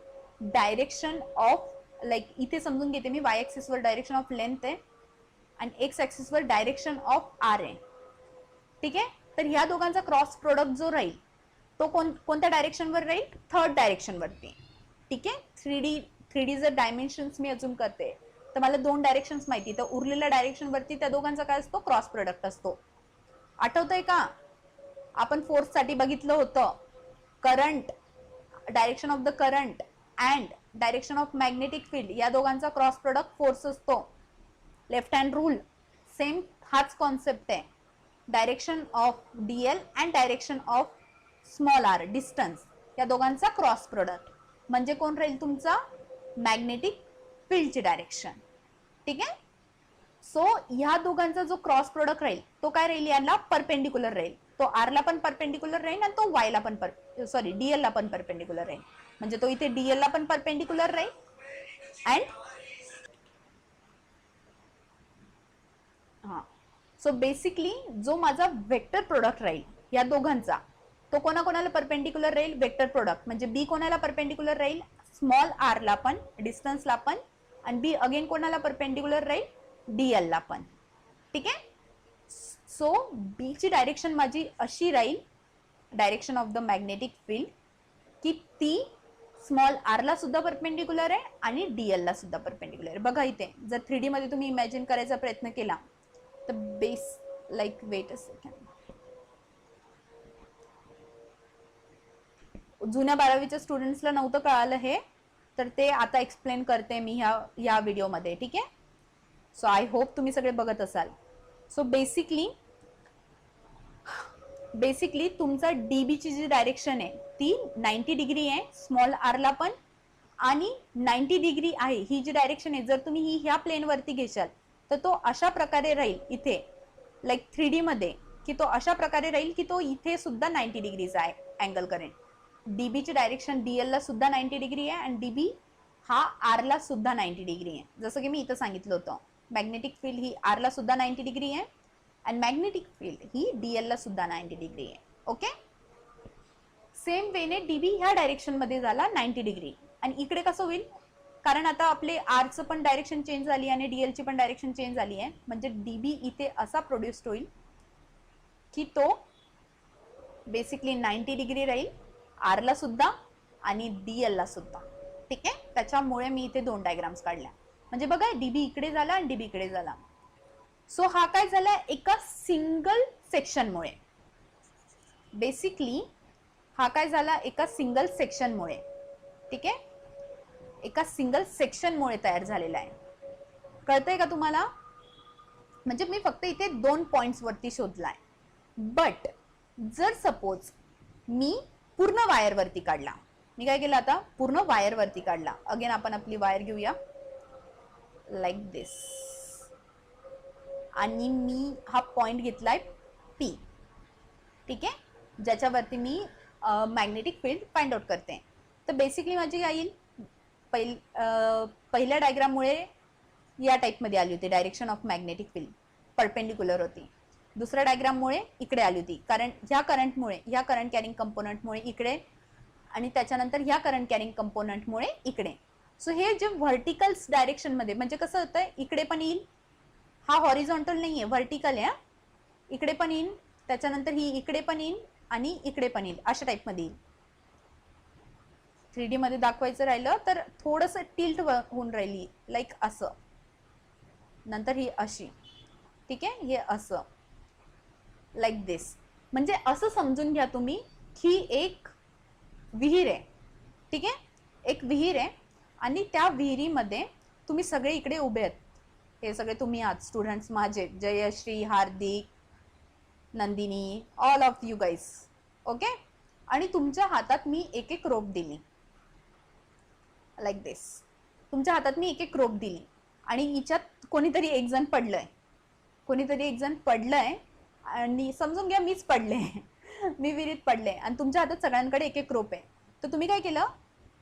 डायरेक्शन ऑफ, लाईक इथे समजून घेते मी वाय ऍक्सिस वर डायरेक्शन ऑफ लेंथ आहे आणि एक्स ऍक्सिस वर डायरेक्शन ऑफ आर आहे. ठीक आहे, तर ह्या दोघांचा क्रॉस प्रोडक्ट जो राहील तो कोणत्या डायरेक्शन वर राहील? थर्ड डायरेक्शन वरती. ठीक आहे, थ्री डी जर डायमेन्शन्स मी अजून करते तर मला 2 डायरेक्शन्स माहिती, तर उरलेल्या डायरेक्शन वरती त्या दोघांचा काय असतो? क्रॉस प्रोडक्ट असतो. आठवतंय का? आपण फोर्स साठी बघितलं होतं, current, direction of the current and direction of magnetic field या दोघांचा क्रॉस प्रोडक्ट फोर्स असतो. लेफ्ट हँड रूल सेम हाच कॉन्सेप्ट आहे. Direction of DL and direction of small R distance या दोघांचा क्रॉस प्रोडक्ट म्हणजे कोण राहील? तुमचा मॅग्नेटिक फील्डची डायरेक्शन. ठीक आहे, सो ह्या दोघांचा जो क्रॉस प्रोडक्ट राहील तो काय राहील? याला परपेंडिक्युलर राहील. तो आर ला पण परपेंडिक्युलर राहील आणि तो वाय ला पण डीएल ला पण परपेंडिक्युलर राहील. म्हणजे तो इथे डीएल ला पण परपेंडिक्युलर राहील अँड सो बेसिकली जो माझा वेक्टर प्रोडक्ट राहील या दोघांचा तो कोणाकोणाला परपेंडिक्युलर राहील? वेक्टर प्रोडक्ट म्हणजे बी कोणाला परपेंडिक्युलर राहील? स्मॉल आर ला पण, डिस्टन्सला पण, आणि बी अगेन कोणाला परपेंडिक्युलर राहील? डीएल ला पण. ठीक आहे, सो बी ची डायरेक्शन माझी अशी राहील, direction of the magnetic field, की ती स्मॉल आर ला सुद्धा परपेंडिक्युलर आहे आणि डीएल ला सुद्धा परपेंडिक्युलर आहे. बघा इथे जर 3D मध्ये तुम्ही इमॅजिन करायचा प्रयत्न केला तर base like wait a second, जुन्या 12वीच्या स्टुडंट्सला नव्हतं कळालं हे, तर ते आता एक्सप्लेन करते मी ह्या व्हिडिओमध्ये. ठीक आहे, सो आय होप तुम्ही सगळे बघत असाल. सो बेसिकली तुमचा डीबी ची जी डायरेक्शन आहे ती 90 डिग्री आहे स्मॉल आर ला पण, आणि 90 डिग्री आहे ही जी डायरेक्शन आहे. जर तुम्ही ही ह्या प्लेन वरती घेशाल तर तो अशा प्रकारे राहील इथे, लाईक 3D मध्ये, की तो अशा प्रकारे राहील की तो इथे सुद्धा 90 डिग्रीचा आहे अँगल करेंट. डीबी ची डायरेक्शन डीएल ला सुद्धा 90 डिग्री आहे आणि डीबी हा आर ला सुद्धा 90 डिग्री आहे. जसं की मी इथं सांगितलं होतं, मॅग्नेटिक फील्ड ही आर ला सुद्धा 90 डिग्री आहे आणि मॅग्नेटिक फील्ड ही डीएल ला सुद्धा 90 डिग्री आहे. ओके, सेम वेने डीबी ह्या डायरेक्शन मध्ये झाला 90 डिग्री. आणि इकडे कसं होईल? कारण आता आपले आरचं पण डायरेक्शन चेंज झाली आणि डीएल ची पण डायरेक्शन चेंज झाली आहे, म्हणजे डीबी इथे असा प्रोड्यूस्ड होईल की तो बेसिकली 90 डिग्री राहील आर ला सुद्धा आणि डीएल ला सुद्धा. ठीक आहे, त्याच्यामुळे मी इथे 2 डायग्राम्स काढल्या. म्हणजे बघा डीबी इकडे झाला आणि डीबी इकडे झाला. सो हा काय झाला? एका सिंगल सेक्शनमुळे, बेसिकली हा काय झाला? एका सिंगल सेक्शनमुळे. ठीक आहे, एका सिंगल सेक्शनमुळे तयार झालेला आहे. कळतंय का तुम्हाला? म्हणजे मी फक्त इथे 2 पॉइंट्स वरती शोधलाय. बट जर सपोज मी पूर्ण वायर वरती काढला, मी काय केलं आता? पूर्ण वायर वरती काढला. अगेन आपण आपली वायर घेऊया लाईक दिस, आणि मी हा पॉइंट घेतलाय पी. ठीक आहे, ज्याच्यावरती मी मॅग्नेटिक फील्ड फाइंड आउट करते. तर बेसिकली माझी काय येईल? पहिल्या डायग्राममुळे या टाईपमध्ये आली होती, direction of magnetic field perpendicular होती. दुसऱ्या डायग्राममुळे इकडे आली होती, कारण ह्या करंटमुळे, ह्या करंट कॅरिंग कंपोनंटमुळे इकडे, आणि त्याच्यानंतर ह्या करंट कॅरिंग कंपोनंटमुळे इकडे. सो हे जे व्हर्टिकल्स डायरेक्शन मध्ये, म्हणजे कसं होतं? इकडे पण येईल, हा हॉरिझॉन्टल नाहीये, व्हर्टिकल आहे. इकडे पण येईल, त्याच्यानंतर ही इकडे पण येईल आणि इकडे पण येईल, अशा टाईपमध्ये येईल. 3D मध्ये दाखवायचं राहिलं तर थोडंसं टिल्ट होऊन राहिली, लाईक असं, नंतर ही अशी. ठीक आहे, हे असं लाईक दिस. म्हणजे असं समजून घ्या तुम्ही की एक विहीर आहे. ठीक आहे, एक विहीर आहे आणि त्या विहिरीमध्ये तुम्ही सगळे इकडे उभे आहेत. हे सगळे तुम्ही आहात स्टुडंट्स माझे, Jayashree, Hardik, Nandini, all of you guys. Okay, आणि तुमच्या हातात मी एक एक रोप दिली लाईक दिस. तुमच्या हातात मी एक एक रोप दिली आणि हिच्यात कोणीतरी एक जण पडलंय, कोणीतरी एक जण पडलंय आणि समजून घ्या मीच पडले. मी विहिरीत पडले आणि तुमच्या हातात सगळ्यांकडे एक एक रोप आहे, तर तुम्ही काय केलं,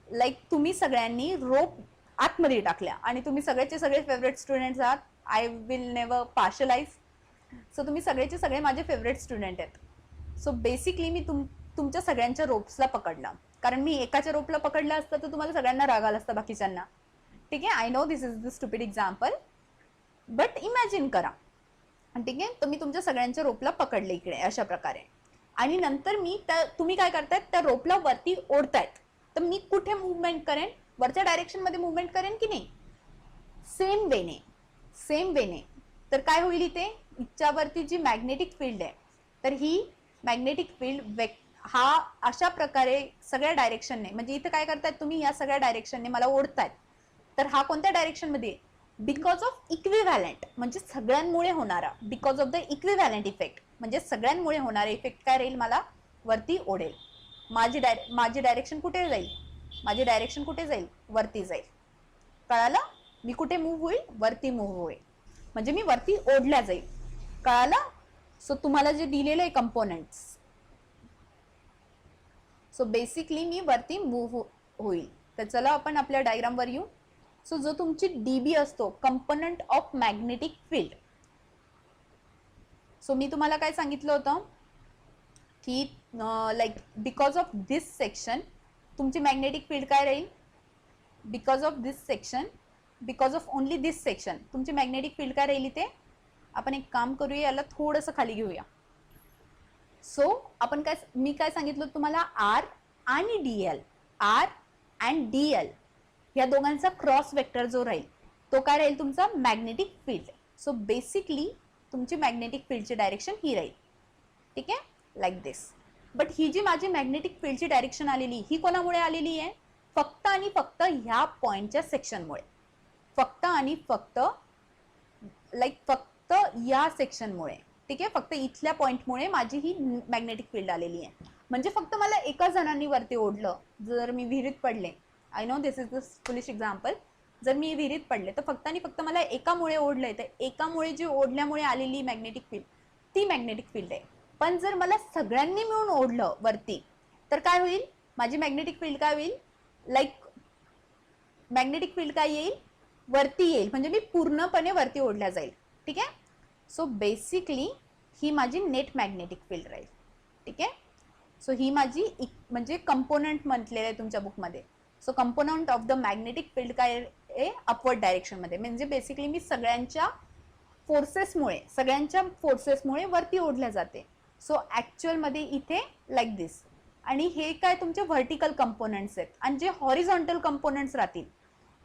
लाईक तुम्ही सगळ्यांनी रोप आतमध्ये टाकल्या आणि तुम्ही सगळ्याचे सगळे फेवरेट स्टुडंट्स आहात. I will never partialize. So तुम्ही सगळेचे सगळे माझे फेवरेट स्टुडंट आहेत. सो बेसिकली मी तुमच्या सगळ्यांच्या रोप्सला पकडला, कारण मी एकाच्या रोपला पकडलं असतं तर तुम्हाला सगळ्यांना राग आला असता बाकीच्यांना. ठीक आहे, I know this is the stupid example, but imagine करा. ठीक आहे, तर मी तुमच्या सगळ्यांच्या रोपला पकडले इकडे अशा प्रकारे, आणि नंतर तुम्ही काय करतायत, त्या रोपला वरती ओढतायत. तर मी कुठे मुवमेंट करेन, वरच्या डायरेक्शन मध्ये मुवमेंट करेन की नाही, सेम वेने. तर काय होईल इथे, इच्छावरती जी मॅग्नेटिक फील्ड आहे, तर ही मॅग्नेटिक फील्ड हा अशा प्रकारे सगळ्या डायरेक्शनने, म्हणजे इथे काय करतायत तुम्ही, या सगळ्या डायरेक्शनने मला ओढतायत. तर हा कोणत्या डायरेक्शन मध्ये, बिकॉज ऑफ इक्विव्हॅलंट, म्हणजे सगळ्यांमुळे होणारा, because of the equivalent effect, म्हणजे सगळ्यांमुळे होणारा इफेक्ट काय राहील, मला वरती ओढेल. माझी डायरेक्शन कुठे जाईल, माझी डायरेक्शन कुठे जाईल, वरती जाईल. कळालं, मी कुठे मूव्ह होईल, वरती मूव्ह होईल, म्हणजे मी वरती ओढल्या जाईल. कळालं. सो तुम्हाला जे दिलेलं आहे कंपोनेंट्स, सो बेसिकली मी वरती मूव्ह होईल. तर चला आपण आपल्या डायग्राम वर येऊ. सो जो तुमची डीबी असतो, component of magnetic field. So मी तुम्हाला काय सांगितलं होतं की like because of this section तुमची मॅग्नेटिक फील्ड काय राहील, because of this section, because of only this section तुमची मॅग्नेटिक फील्ड काय राहिली. ते आपण एक काम करूया, याला थोडंसं खाली घेऊया. सो आपण मी काय सांगितलं तुम्हाला, आर आणि डीएल, आर अँड डीएल या दोघांचा क्रॉस वेक्टर जो राहील तो काय राहील, तुमचा मॅग्नेटिक फील्ड. सो बेसिकली तुमची मॅग्नेटिक फील्डची डायरेक्शन ही राहील. ठीक आहे, लाईक दिस. बट ही जी माझी मॅग्नेटिक फील्डची डायरेक्शन आलेली, ही कोणामुळे आलेली आहे, फक्त आणि फक्त ह्या पॉइंटच्या सेक्शनमुळे, फक्त आणि फक्त फक्त या सेक्शनमुळे. ठीक आहे, फक्त इथल्या पॉइंटमुळे माझी ही मॅग्नेटिक फील्ड आलेली आहे. म्हणजे फक्त मला एका जणांनी वरती ओढलं, जर मी विहिरीत पडले, I know this is the foolish example, जर मी विहिरीत पडले तर फक्त आणि फक्त मला एकामुळे ओढलंय, तर एकामुळे जी ओढल्यामुळे आलेली मॅग्नेटिक फील्ड ती मॅग्नेटिक फील्ड आहे. पण जर मला सगळ्यांनी मिळून ओढलं वरती, तर काय होईल, माझी मॅग्नेटिक फील्ड काय होईल, लाईक मॅग्नेटिक फील्ड काय येईल, वरती येईल, म्हणजे मी पूर्णपणे वरती ओढल्या जाईल. ठीक आहे. सो बेसिकली ही माझी नेट मॅग्नेटिक फील्ड राहील. ठीक आहे. सो ही माझी म्हणजे कंपोनंट म्हटलेलं आहे तुमच्या बुकमध्ये. So component of the magnetic field काय आहे, अपवर्ड डायरेक्शन मध्ये, म्हणजे बेसिकली मी सगळ्यांच्या फोर्सेसमुळे वरती ओढल्या जाते. सो ऍक्च्युअल मध्ये इथे लाईक दिस. आणि हे काय तुमचे व्हर्टिकल कंपोनंट्स आहेत. आणि जे हॉरिझॉन्टल कंपोनंट्स राहतील,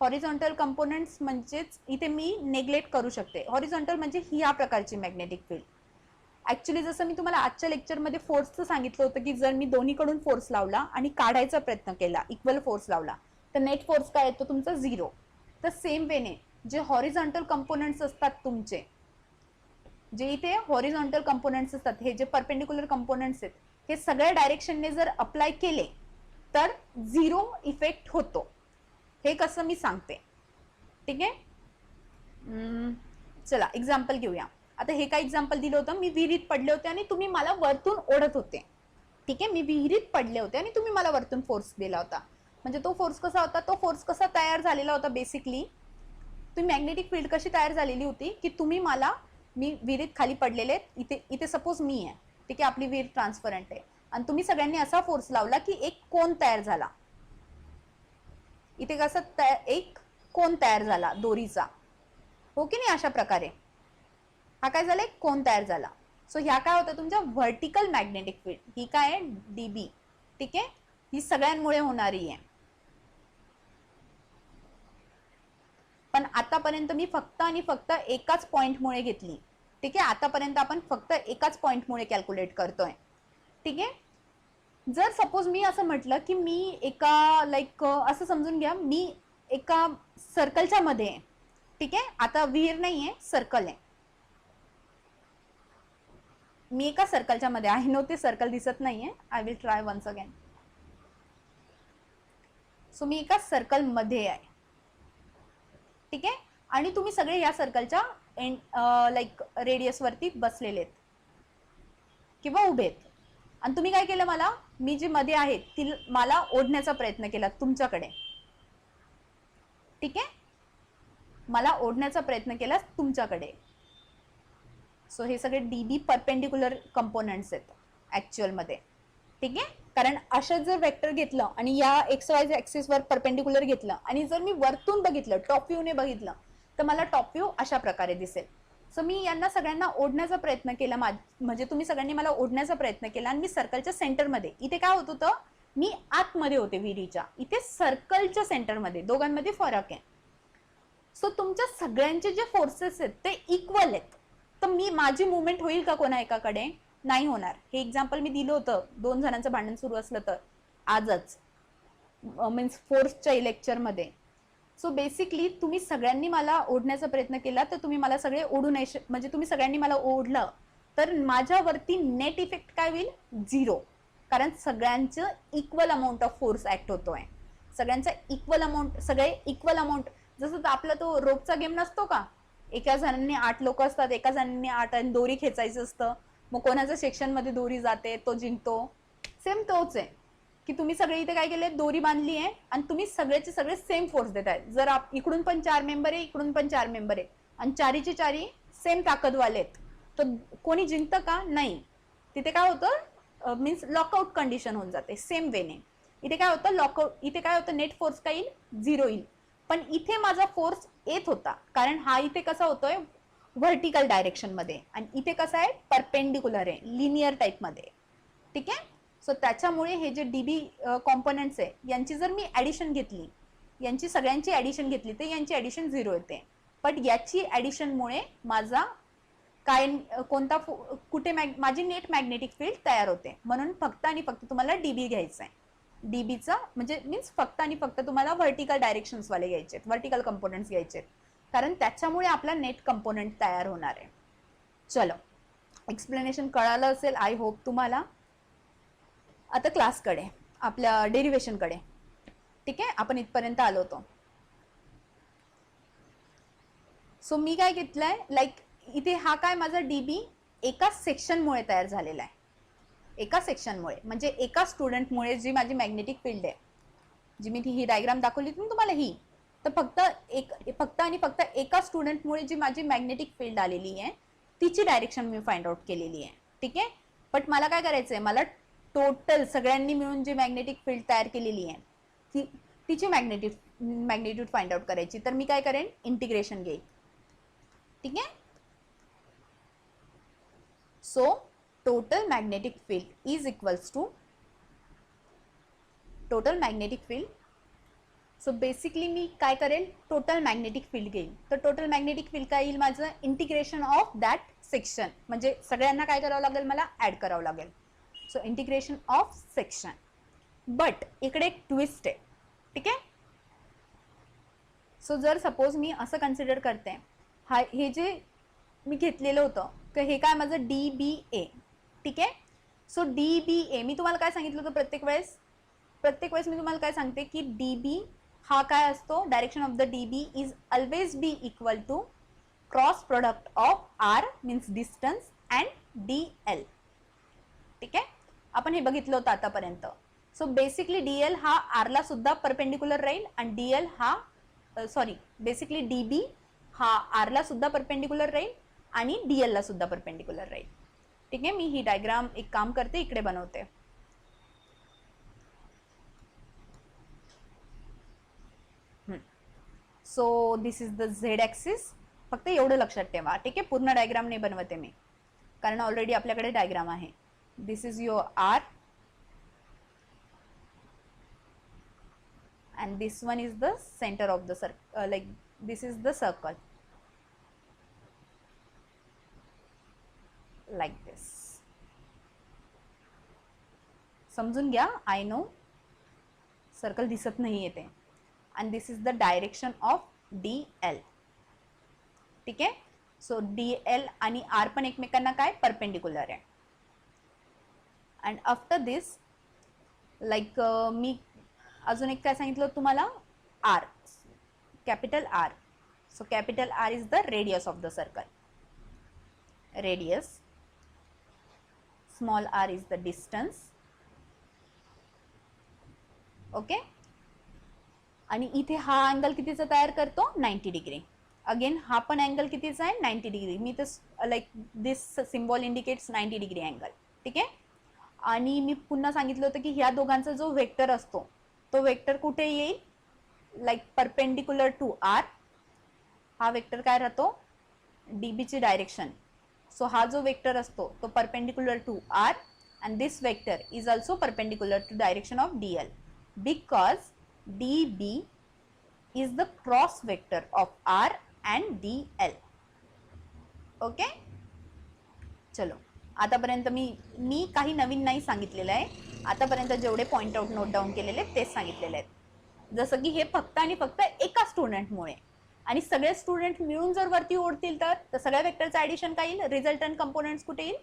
हॉरिझॉन्टल कंपोनंट्स म्हणजेच इथे मी नेग्लेक्ट करू शकते. हॉरिझॉन्टल म्हणजे ह्या प्रकारची मॅग्नेटिक फील्ड. ऍक्च्युली जसं मी तुम्हाला आजच्या लेक्चरमध्ये फोर्सचं सांगितलं होतं की जर मी दोन्हीकडून फोर्स लावला आणि काढायचा प्रयत्न केला, इक्वल फोर्स लावला, तर नेट फोर्स काय येतो तुमचा 0. तर सेम वेने जे हॉरिझॉन्टल कंपोनंट्स असतात तुमचे, जे इथे हॉरिझॉन्टल कंपोनंट्स असतात, हे जे परपेंडिक्युलर कंपोनंट्स आहेत, हे सगळ्या डायरेक्शनने जर अप्लाय केले तर 0 इफेक्ट होतो. हे कसं मी सांगते. ठीक आहे. चला एक्झाम्पल घेऊया. आता हे काय एक्झाम्पल दिलं होतं, मी विहिरीत पडले होते आणि तुम्ही मला वरतून ओढत होते. ठीक आहे, मी विहिरीत पडले होते आणि तुम्ही मला वरतून फोर्स दिला होता. म्हणजे तो फोर्स कसा होता, तो फोर्स कसा तयार झालेला होता, बेसिकली तुम्ही मॅग्नेटिक फील्ड कशी तयार झालेली होती की मी विहिरीत खाली पडलेले, इथे सपोज मी आहे. ठीक आहे, आपली विहीर ट्रान्सपरंट आहे आणि तुम्ही सगळ्यांनी असा फोर्स लावला की एक कोन तयार झाला. इथे कसं एक कोन तयार झाला दोरीचा, हो की नाही, अशा प्रकारे हा काय झाला, एक कोन तयार झाला. सो ह्या काय होतं तुमच्या व्हर्टिकल मॅग्नेटिक फील्ड. ही काय आहे, डीबी. ठीक आहे, ही सगळ्यांमुळे होणारी आहे. पण आतापर्यंत मी फक्त आणि फक्त एकाच पॉइंटमुळे घेतली. ठीक आहे, आतापर्यंत आपण फक्त एकाच पॉइंटमुळे कॅल्क्युलेट करतोय. ठीक आहे. जर सपोज मी असं म्हटलं की मी एका असं समजून घ्या, मी एका सर्कलच्या मध्ये आहे. ठीक आहे, आता विहीर नाहीये, सर्कल आहे. मी एका सर्कलच्या मध्ये आहे. नो, ते सर्कल दिसत नाहीये. I will try once again. So मी एका सर्कल मध्ये आहे. ठीक आहे, आणि तुम्ही सगळे या सर्कलच्या रेडियस वरती बसलेले आहेत किंवा उभे आहेत. आणि तुम्ही काय केलं, मला मी जी मध्ये आहे ती मला ओढण्याचा प्रयत्न केला तुमच्याकडे. ठीक आहे, मला ओढण्याचा प्रयत्न केला तुमच्याकडे. सो हे सगळे डीबी परपेंडिक्युलर कंपोनंट्स आहेत ऍक्च्युअल मध्ये. ठीक आहे, कारण असं जर वेक्टर घेतलं आणि या एक्स वाय ऍक्सिसवर परपेंडिक्युलर घेतलं आणि जर मी वरतून बघितलं, टॉप व्ह्यूने बघितलं, तर मला टॉप व्ह्यू अशा प्रकारे दिसेल. सो मी यांना सगळ्यांना ओढण्याचा प्रयत्न केला, म्हणजे तुम्ही सगळ्यांनी मला ओढण्याचा प्रयत्न केला आणि मी सर्कलच्या सेंटरमध्ये. इथे काय होत होतं, मी आतमध्ये होते विडीच्या, इथे सर्कलच्या सेंटरमध्ये. दोघांमध्ये फरक आहे. सो तुमच्या सगळ्यांचे जे फोर्सेस आहेत ते इक्वल आहेत. तर माझी मुवमेंट होईल का कोणा एकाकडे? नाही होणार. हे एक्झाम्पल मी दिलं होतं 2 जणांचं भांडण सुरू असलं तर आजच, मीन्स फोर्सच्या लेक्चरमध्ये. सो बेसिकली तुम्ही सगळ्यांनी मला ओढण्याचा प्रयत्न केला, तर तुम्ही मला सगळे ओढू नाही, म्हणजे तुम्ही सगळ्यांनी मला ओढलं तर माझ्यावरती नेट इफेक्ट काय होईल? 0. कारण सगळ्यांचं equal amount of force act होतोय. सगळ्यांचा इक्वल अमाऊंट, सगळे इक्वल अमाऊंट. जसं आपला तो रोपचा गेम नसतो का, एका जणांनी 8 लोक असतात, एका जणांनी 8 आणि दोरी खेचायचं असतं, मग कोणाच्या सेक्शन मध्ये दोरी जाते तो जिंकतो. सेम तोच आहे की तुम्ही सगळे इथे काय केले, दोरी बांधली आहे आणि तुम्ही सगळेचे सगळे सेम फोर्स देत आहेत. जर इकडून पण 4 मेंबर आहे, इकडून पण 4 मेंबर आहे आणि चारीचे चारी सेम ताकदवाले आहेत, तर कोणी जिंकतं का? नाही. तिथे काय होतं, मीन्स लॉकआउट कंडिशन होऊन जाते. सेम वेने इथे काय होतं, लॉकआउट, इथे काय होतं, नेट फोर्स काय येईल? 0 येईल. पण इथे माझा फोर्स येत होता, कारण हा इथे कसा होतोय, व्हर्टिकल डायरेक्शन मध्ये, आणि इथे कसा आहे, परपेंडिक्युलर आहे, लिनियर टाइप मध्ये. ठीक आहे. सो त्याच्यामुळे हे जे डीबी कॉम्पोनंट्स आहे यांची जर मी ऍडिशन घेतली, यांची सगळ्यांची ऍडिशन घेतली, तर यांची ऍडिशन 0 येते. पण याची ऍडिशनमुळे माझा काय, कोणता, कुठे माझी नेट मॅग्नेटिक फील्ड तयार होते. म्हणून फक्त आणि फक्त तुम्हाला डीबी घ्यायचं आहे. डीबीचा म्हणजे मीन्स फक्त आणि फक्त तुम्हाला व्हर्टिकल डायरेक्शन्स वाले घ्यायचे, व्हर्टिकल कंपोनंट्स घ्यायचे, कारण त्याच्यामुळे आपला नेट कंपोनंट तयार होणार आहे. चलो, एक्सप्लेनेशन कळालं असेल आय होप तुम्हाला. आता क्लासकडे, आपल्या डेरिव्हेशनकडे. ठीक आहे, आपण इथपर्यंत आलो होतो. सो मी काय घेतलंय, लाईक इथे हा काय माझा डीबी एका सेक्शनमुळे तयार झालेला आहे. एका सेक्शनमुळे म्हणजे एका स्टुडंटमुळे जी माझी मॅग्नेटिक फील्ड आहे, जी मी ही डायग्राम दाखवली ना तुम्हाला, ही तर फक्त आणि फक्त एका स्टुडंटमुळे जी माझी मॅग्नेटिक फील्ड आलेली आहे तिची डायरेक्शन मी फाइंड आउट केलेली आहे. ठीक आहे, बट मला काय करायचंय, मला टोटल सगळ्यांनी मिळून जी मॅग्नेटिक फील्ड तयार केलेली आहे तिची मॅग्नेट्यूड फाइंड आउट करायची. तर मी काय करेन, इंटिग्रेशन घेईन. ठीक आहे. So total magnetic field is equals to total magnetic field. So basically मी काय करेन, टोटल मॅग्नेटिक फील्ड घेईन. तर टोटल मॅग्नेटिक फील्ड काय येईल माझं, इंटिग्रेशन ऑफ दॅट सेक्शन, म्हणजे सगळ्यांना काय करावं लागेल, मला ऍड करावं लागेल. So integration of section. But इकडे एक ट्विस्ट आहे. ठीक आहे. सो जर सपोज मी असं कन्सिडर करते, हे जे मी घेतलेलं होतं, तर हे काय माझं DBA. ठीक आहे. सो DBA मी तुम्हाला काय सांगितलं होतं, प्रत्येक वेळेस मी तुम्हाला काय सांगते की DB हा काय असतो, direction of the DB is always be equal to cross product of R means distance and DL. ठीक आहे, आपण हे बघितलं होतं आतापर्यंत. सो बेसिकली DL हा R ला सुद्धा परपेंडिक्युलर राहील आणि DL हा बेसिकली DB हा R ला सुद्धा परपेंडिक्युलर राहील आणि DL ला सुद्धा परपेंडिक्युलर राहील. ठीक आहे, मी ही डायग्राम एक काम करते, इकडे बनवते. So this is the Z axis. फक्त एवढं लक्षात ठेवा. ठीक आहे, पूर्ण डायग्राम नाही बनवते मी, कारण ऑलरेडी आपल्याकडे डायग्राम आहे. This is your R and this one is the center of the circle, like this is the circle, like this. समजून घ्या. आय नो सर्कल दिसत नाही येते. and this is the direction of DL. ठीक आहे. So DL आणि R पण एकमेकांना काय, परपेंडिक्युलर आहे. अँड आफ्टर दिस लाईक मी अजून एक काय सांगितलं तुम्हाला, R, capital R. So capital R is the radius of the circle. Radius small R is the distance. Okay, आणि इथे हा अँगल कितीचा तयार करतो 90 डिग्री. अगेन हा पण अँगल कितीचा आहे 90 डिग्री. मी तर लाईक दिस सिम्बॉल इंडिकेट्स 90 डिग्री अँगल. ठीक आहे, आणि मी पुन्हा सांगितलं होतं की ह्या दोघांचा जो वेक्टर असतो तो वेक्टर कुठे येईल, लाईक परपेंडिक्युलर टू आर. हा वेक्टर काय राहतो डीबी ची डायरेक्शन. सो हा जो वेक्टर असतो तो perpendicular to R and this vector is also perpendicular to direction of dl because db is the cross vector of r and dl. Okay, चलो आतापर्यंत मी काही नवीन नाही सांगितलेलं आहे. आतापर्यंत जेवढे पॉइंट आउट नोट डाऊन केलेले तेच सांगितलेले आहेत. जसं की हे फक्त आणि फक्त एका स्टुडंटमुळे, आणि सगळे स्टुडंट मिळून जर वरती ओढतील तर सगळ्या वेक्टरचं ऍडिशन काय येईल, रिझल्टंट कंपोनेंट्स कुठे येईल,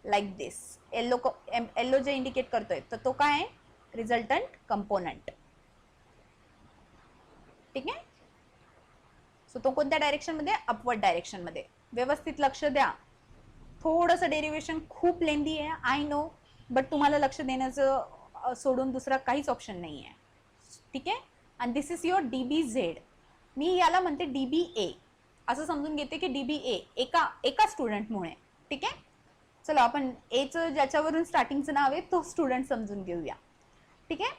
लाईक दिस. येलो जे इंडिकेट करतोय तर तो काय आहे रिझल्टंट कंपोनंट. ठीक आहे, सो तो कोणत्या डायरेक्शन मध्ये, अपवर्ड डायरेक्शन मध्ये. व्यवस्थित लक्ष द्या. थोडंसं डेरिव्हेशन खूप लेंदी आहे आय नो, बट तुम्हाला लक्ष देण्याचं सोडून दुसरा काहीच ऑप्शन नाही आहे. ठीक आहे, आणि दिस इज युअर डीबी झेड. मी याला म्हणते डीबी ए, असं समजून घेते की डीबी ए एका स्टुडंटमुळे. ठीक आहे, चलो आपण एचं ज्याच्यावरून स्टार्टिंगचं नाव आहे तो स्टुडंट समजून घेऊया. ठीक आहे,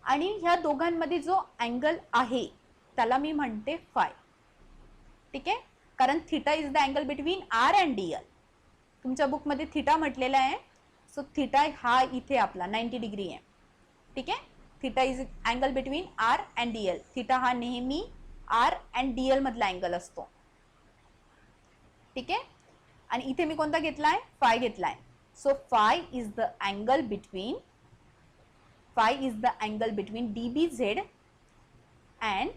आणि ह्या दोघांमध्ये जो अँगल आहे त्याला मी म्हणते फाय. ठीक आहे, कारण theta is the angle between R and DL. तुमच्या बुकमध्ये थिटा म्हटलेला आहे. सो थिटा हा इथे आपला 90 डिग्री आहे. ठीक आहे, theta is angle between R and DL. Theta हा नेहमी आर अँड डीएल मधला अँगल असतो. ठीक आहे, आणि इथे मी कोणता घेतलाय, फाय घेतलाय. So five is the angle between dB Z and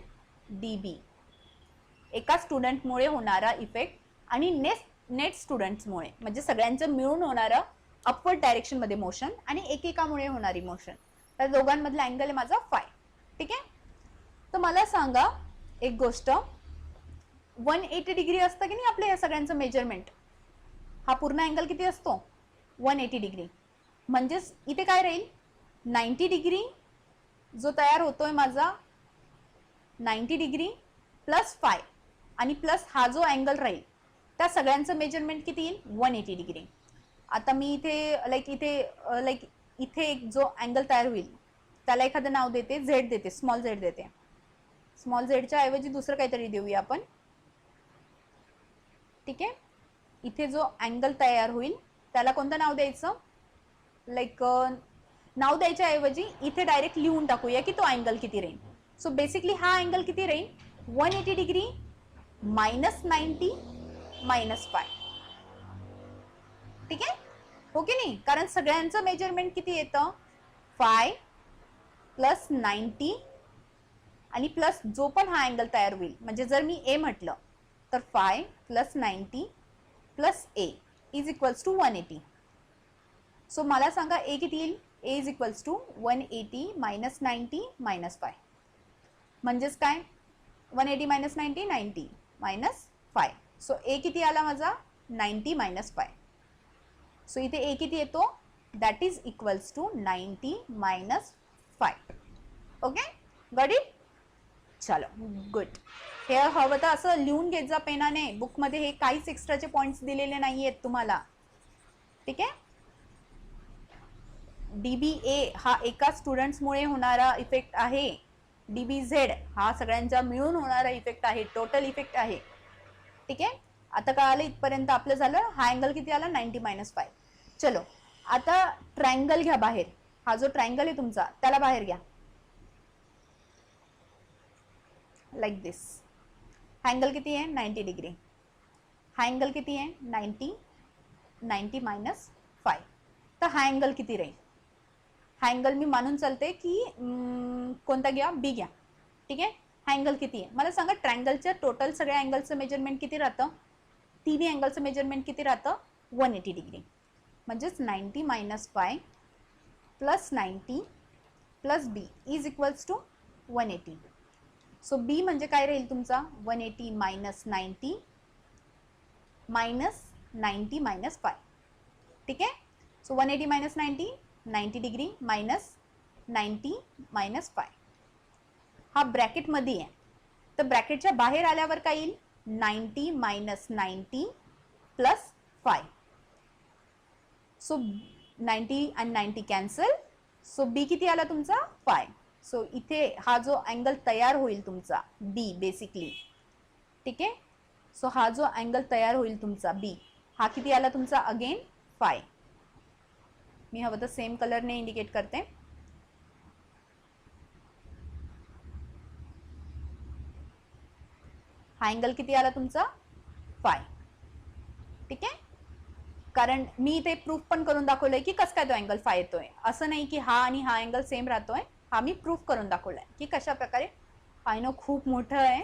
dB. एका स्टुडंटमुळे होणारा इफेक्ट आणि नेट स्टुडंट्समुळे, म्हणजे सगळ्यांचं मिळून होणारं अपवर्ड डायरेक्शन मध्ये मोशन आणि एकेकामुळे होणारी मोशन. तर दोघांमधला अँगल आहे माझा फाय. ठीक आहे, तर मला सांगा एक गोष्ट, 180 डिग्री असतं की नाही आपल्या या सगळ्यांचं मेजरमेंट. हा पूर्ण अँगल किती असतो 180 डिग्री. म्हणजेच इथे काय राहील 90 डिग्री जो तयार होतोय माझा 90 डिग्री प्लस फाय आणि प्लस हा जो अँगल राहील त्या सगळ्यांचं मेजरमेंट किती येईल 180 डिग्री. आता मी इथे इथे एक जो अँगल तयार होईल त्याला एखादं नाव देते, झेड देते, स्मॉल झेड देते. स्मॉल झेडच्या ऐवजी दुसरं काहीतरी देऊया आपण. ठीक आहे, इथे जो अँगल तयार होईल त्याला कोणतं नाव द्यायचं, लाईक नाव द्यायच्या ऐवजी इथे डायरेक्ट लिहून टाकूया की तो अँगल किती राहील. सो बेसिकली हा अँगल किती राहील 180 डिग्री मायनस 90 मायनस फाय. ठीक आहे, हो की नाही, कारण सगळ्यांचं मेजरमेंट किती येतं फाय प्लस 90 आणि प्लस जो पण हा अँगल तयार होईल. म्हणजे जर मी ए म्हटलं तर phi plus 90 plus A is equals to 180. So मला सांगा ए किती येईल, A is equals to 180 minus 90 minus phi. म्हणजेच काय 180 minus 90 90 minus phi. So A किती आला माझा 90 मायनस फाय. सो इथे ए किती येतो that is equals to 90 minus phi. Okay, got it. चलो गुड. हे हवं तर असं लिहून घेत जा पेनाने. बुकमध्ये हे काहीच एक्स्ट्राचे पॉइंट्स दिलेले नाही आहेत तुम्हाला. ठीक आहे, डीबी ए हा एका स्टुडंट्समुळे होणारा इफेक्ट आहे. डीबी झेड हा सगळ्यांचा मिळून होणारा इफेक्ट आहे, टोटल इफेक्ट आहे. ठीक आहे, आता काय आलं इथपर्यंत आपलं झालं. हा अँगल किती आला 90 मायनस फाय. चलो आता ट्रायंगल घ्या बाहेर. हा जो ट्रायंगल आहे तुमचा त्याला बाहेर घ्या लाईक दिस. हा अँगल किती आहे 90 डिग्री. हा अँगल किती आहे 90 मायनस फाय. तर हा अँगल किती राहील, हा अँगल मी मानून चालते की कोणता घ्या, बी घ्या. ठीक आहे, हा अँगल किती आहे मला सांगा. ट्रायंगलच्या टोटल सगळ्या अँगलचं मेजरमेंट किती राहतं, तिन्ही अँगलचं मेजरमेंट किती राहतं 180 डिग्री. म्हणजेच 90 minus phi plus 90 plus B is equals to 180. So B म्हणजे काय राहील तुमचा 180 मायनस 90 मायनस 90 मायनस फाय. ठीक आहे, so so 180 minus 90, 90 degree minus 90 minus 5. हा ब्रॅकेट मध्ये आहे, तर ब्रॅकेटच्या बाहेर आल्यावर काय येईल? 90 मायनस 90 प्लस 5. सो 90 आणि 90 कॅन्सल. सो बी किती आला तुमचा? 5. सो इथे हा जो अँगल तयार होईल तुमचा बी बेसिकली, ठीक आहे. सो हा जो अँगल तयार होईल तुमचा बी, हा किती आला तुमचा? अगेन 5. मी हवं तर सेम कलरने इंडिकेट करते. हा अँगल किती आला तुमचा? 5. ठीक आहे. कारण मी इथे प्रूफ पण करून दाखवलंय की कसं काय तो अँगल 5 येतोय. असं नाही की हा आणि हा अँगल सेम राहतोय, हा मी प्रूफ करून दाखवलाय की कशा प्रकारे. आय नो खूप मोठं आहे,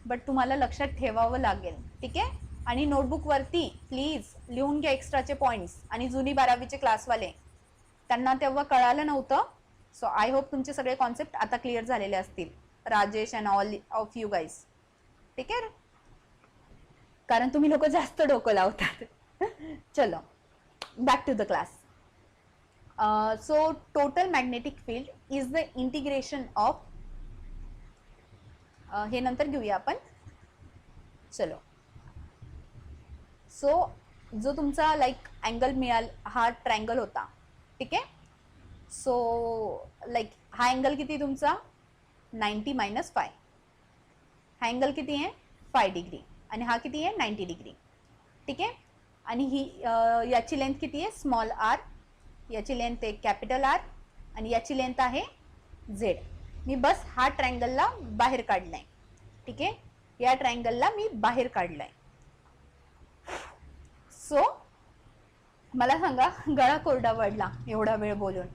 बट तुम्हाला लक्षात ठेवावं लागेल, ठीक आहे. आणि नोटबुक वरती प्लीज लिहून घ्या एक्स्ट्राचे पॉइंट्स. आणि जुनी 12वीचे क्लासवाले, त्यांना तेव्हा कळालं नव्हतं. सो आय होप तुमचे सगळे कॉन्सेप्ट आता क्लिअर झालेले असतील, Rajesh and all of you guys, ठीक आहे. कारण तुम्ही लोक जास्त डोकं लावतात. चलो back to the class. So total magnetic field is the integration of हे नंतर घेऊया आपण. चलो, सो जो तुमचा लाईक अँगल मिळाल, हा ट्रायंगल होता, ठीक आहे. सो लाईक हा अँगल किती तुमचा? 90 मायनस 5. हा अँगल किती आहे? 5 डिग्री. आणि हा किती आहे? 90 डिग्री, ठीक आहे. आणि ही याची लेंथ किती आहे? Small R. याची लेंथ आहे कॅपिटल आर. आणि याची लेंथ आहे झेड. मी बस हा ट्रायंगलला बाहेर काढलाय, ठीक आहे. या ट्रायंगलला मी बाहेर काढलाय. सो मला सांगा, गळा कोरडा वडला एवढा वेळ बोलून,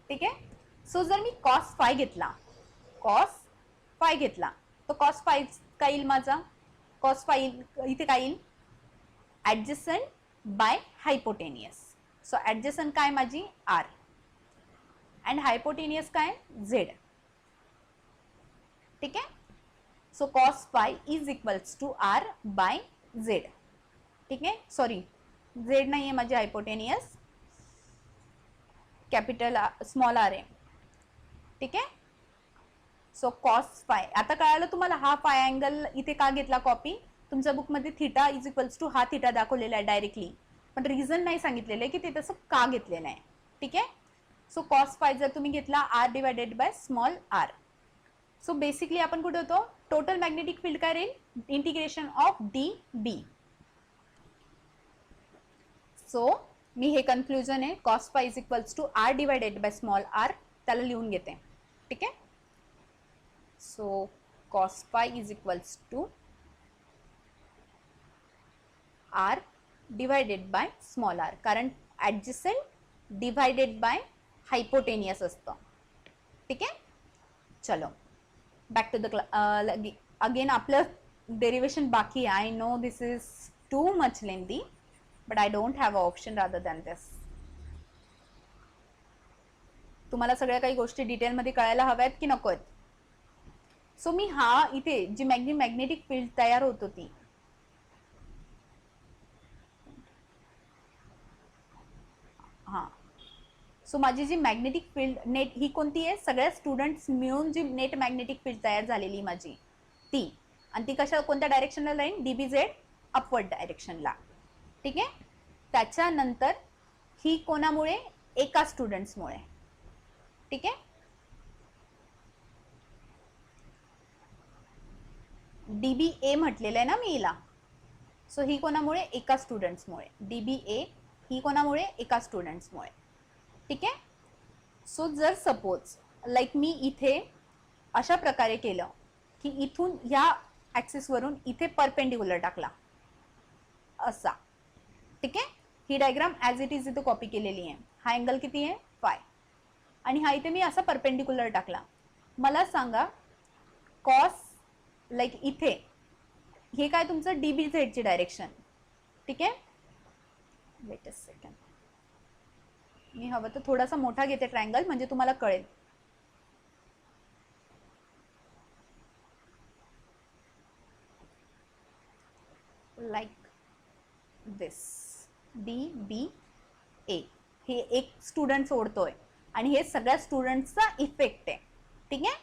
ठीक आहे. सो जर मी कॉस 5 घेतला, कॉस 5 घेतला, तो कॉस 5 काय येईल माझा? कॉस 5 इथे काय येईल? Adjacent by hypotenuse. So adjacent काय माझी? आर. अँड हायपोटेनियस काय? झेड, ठीक आहे. So cos 5 is equals to R by Z, ठीक आहे. सॉरी, झेड नाही आहे माझी, हायपोटेनियस कॅपिटल स्मॉल आर आहे, ठीक आहे. सो कॉस 5 आता कळालं तुम्हाला. हा 5 अँगल इथे का घेतला कॉपी? तुमच्या बुकमध्ये थिटा इज इक्वल्स टू हा थिटा दाखवलेला आहे डायरेक्टली, पण रिझन नाही सांगितलेलं आहे की ते तसं का घेतलेलं आहे, ठीक आहे. सो कॉस 5 जर तुम्ही घेतला R divided by small R. So basically आपण कुठे होतो? टोटल मॅग्नेटिक फील्ड काय राहील? Integration of D B. So मी हे कन्क्लुजन आहे, cos 5 is equals to R divided by small R, त्याला लिहून घेते, ठीक आहे. So cos 5 is equals to r divided by small r, कारण adjacent divided by hypotenuse असतं, ठीक आहे. चलो बॅक टू द अगेन आपलं डेरिवेशन बाकी आहे. I know this is too much lengthy, but I don't have a option rather than this. तुम्हाला सगळ्या काही गोष्टी डिटेलमध्ये कळायला हव्यात की नको आहेत? सो मी हा इथे जी मॅग्नेटिक फील्ड तयार होत होती, हा, सो माझी जी मॅग्नेटिक फील्ड नेट ही कोणती आहे? सगळ्या स्टुडंट्स मिळून जी नेट मॅग्नेटिक फील्ड तयार झालेली माझी ती, आणि ती कशा कोणत्या डायरेक्शनला राहील? डीबीझेड अपवर्ड डायरेक्शनला, ठीक आहे. त्याच्यानंतर ही कोणामुळे? एका स्टुडंट्समुळे, ठीक आहे. डीबी ए म्हटलेलं आहे ना मी हिला. सो ही कोणामुळे? एका स्टुडंट्समुळे. डीबी ए ही कोणामुळे? एका स्टुडंट्समुळे, ठीक आहे. सो जर सपोज लाईक मी इथे अशा प्रकारे केलं की इथून ह्या ऍक्सिसवरून इथे परपेंडिक्युलर टाकला असा, ठीक आहे. ही डायग्राम ऍज इट इज इथे कॉपी केलेली आहे. हा अँगल किती आहे? 5. आणि हा इथे मी असा परपेंडिक्युलर टाकला. मला सांगा, कॉस लाईक इथे हे काय तुमचं? डीबी झेडची डायरेक्शन, ठीक आहे. वेट अ सेकंड, मी हवं तर थोडासा मोठा घेते ट्रायंगल, म्हणजे तुम्हाला कळेल. लाईक दिस डी बी ए, हे एक स्टुडंट सोडतोय आणि हे सगळ्या स्टुडंट्सचा इफेक्ट आहे, ठीक आहे.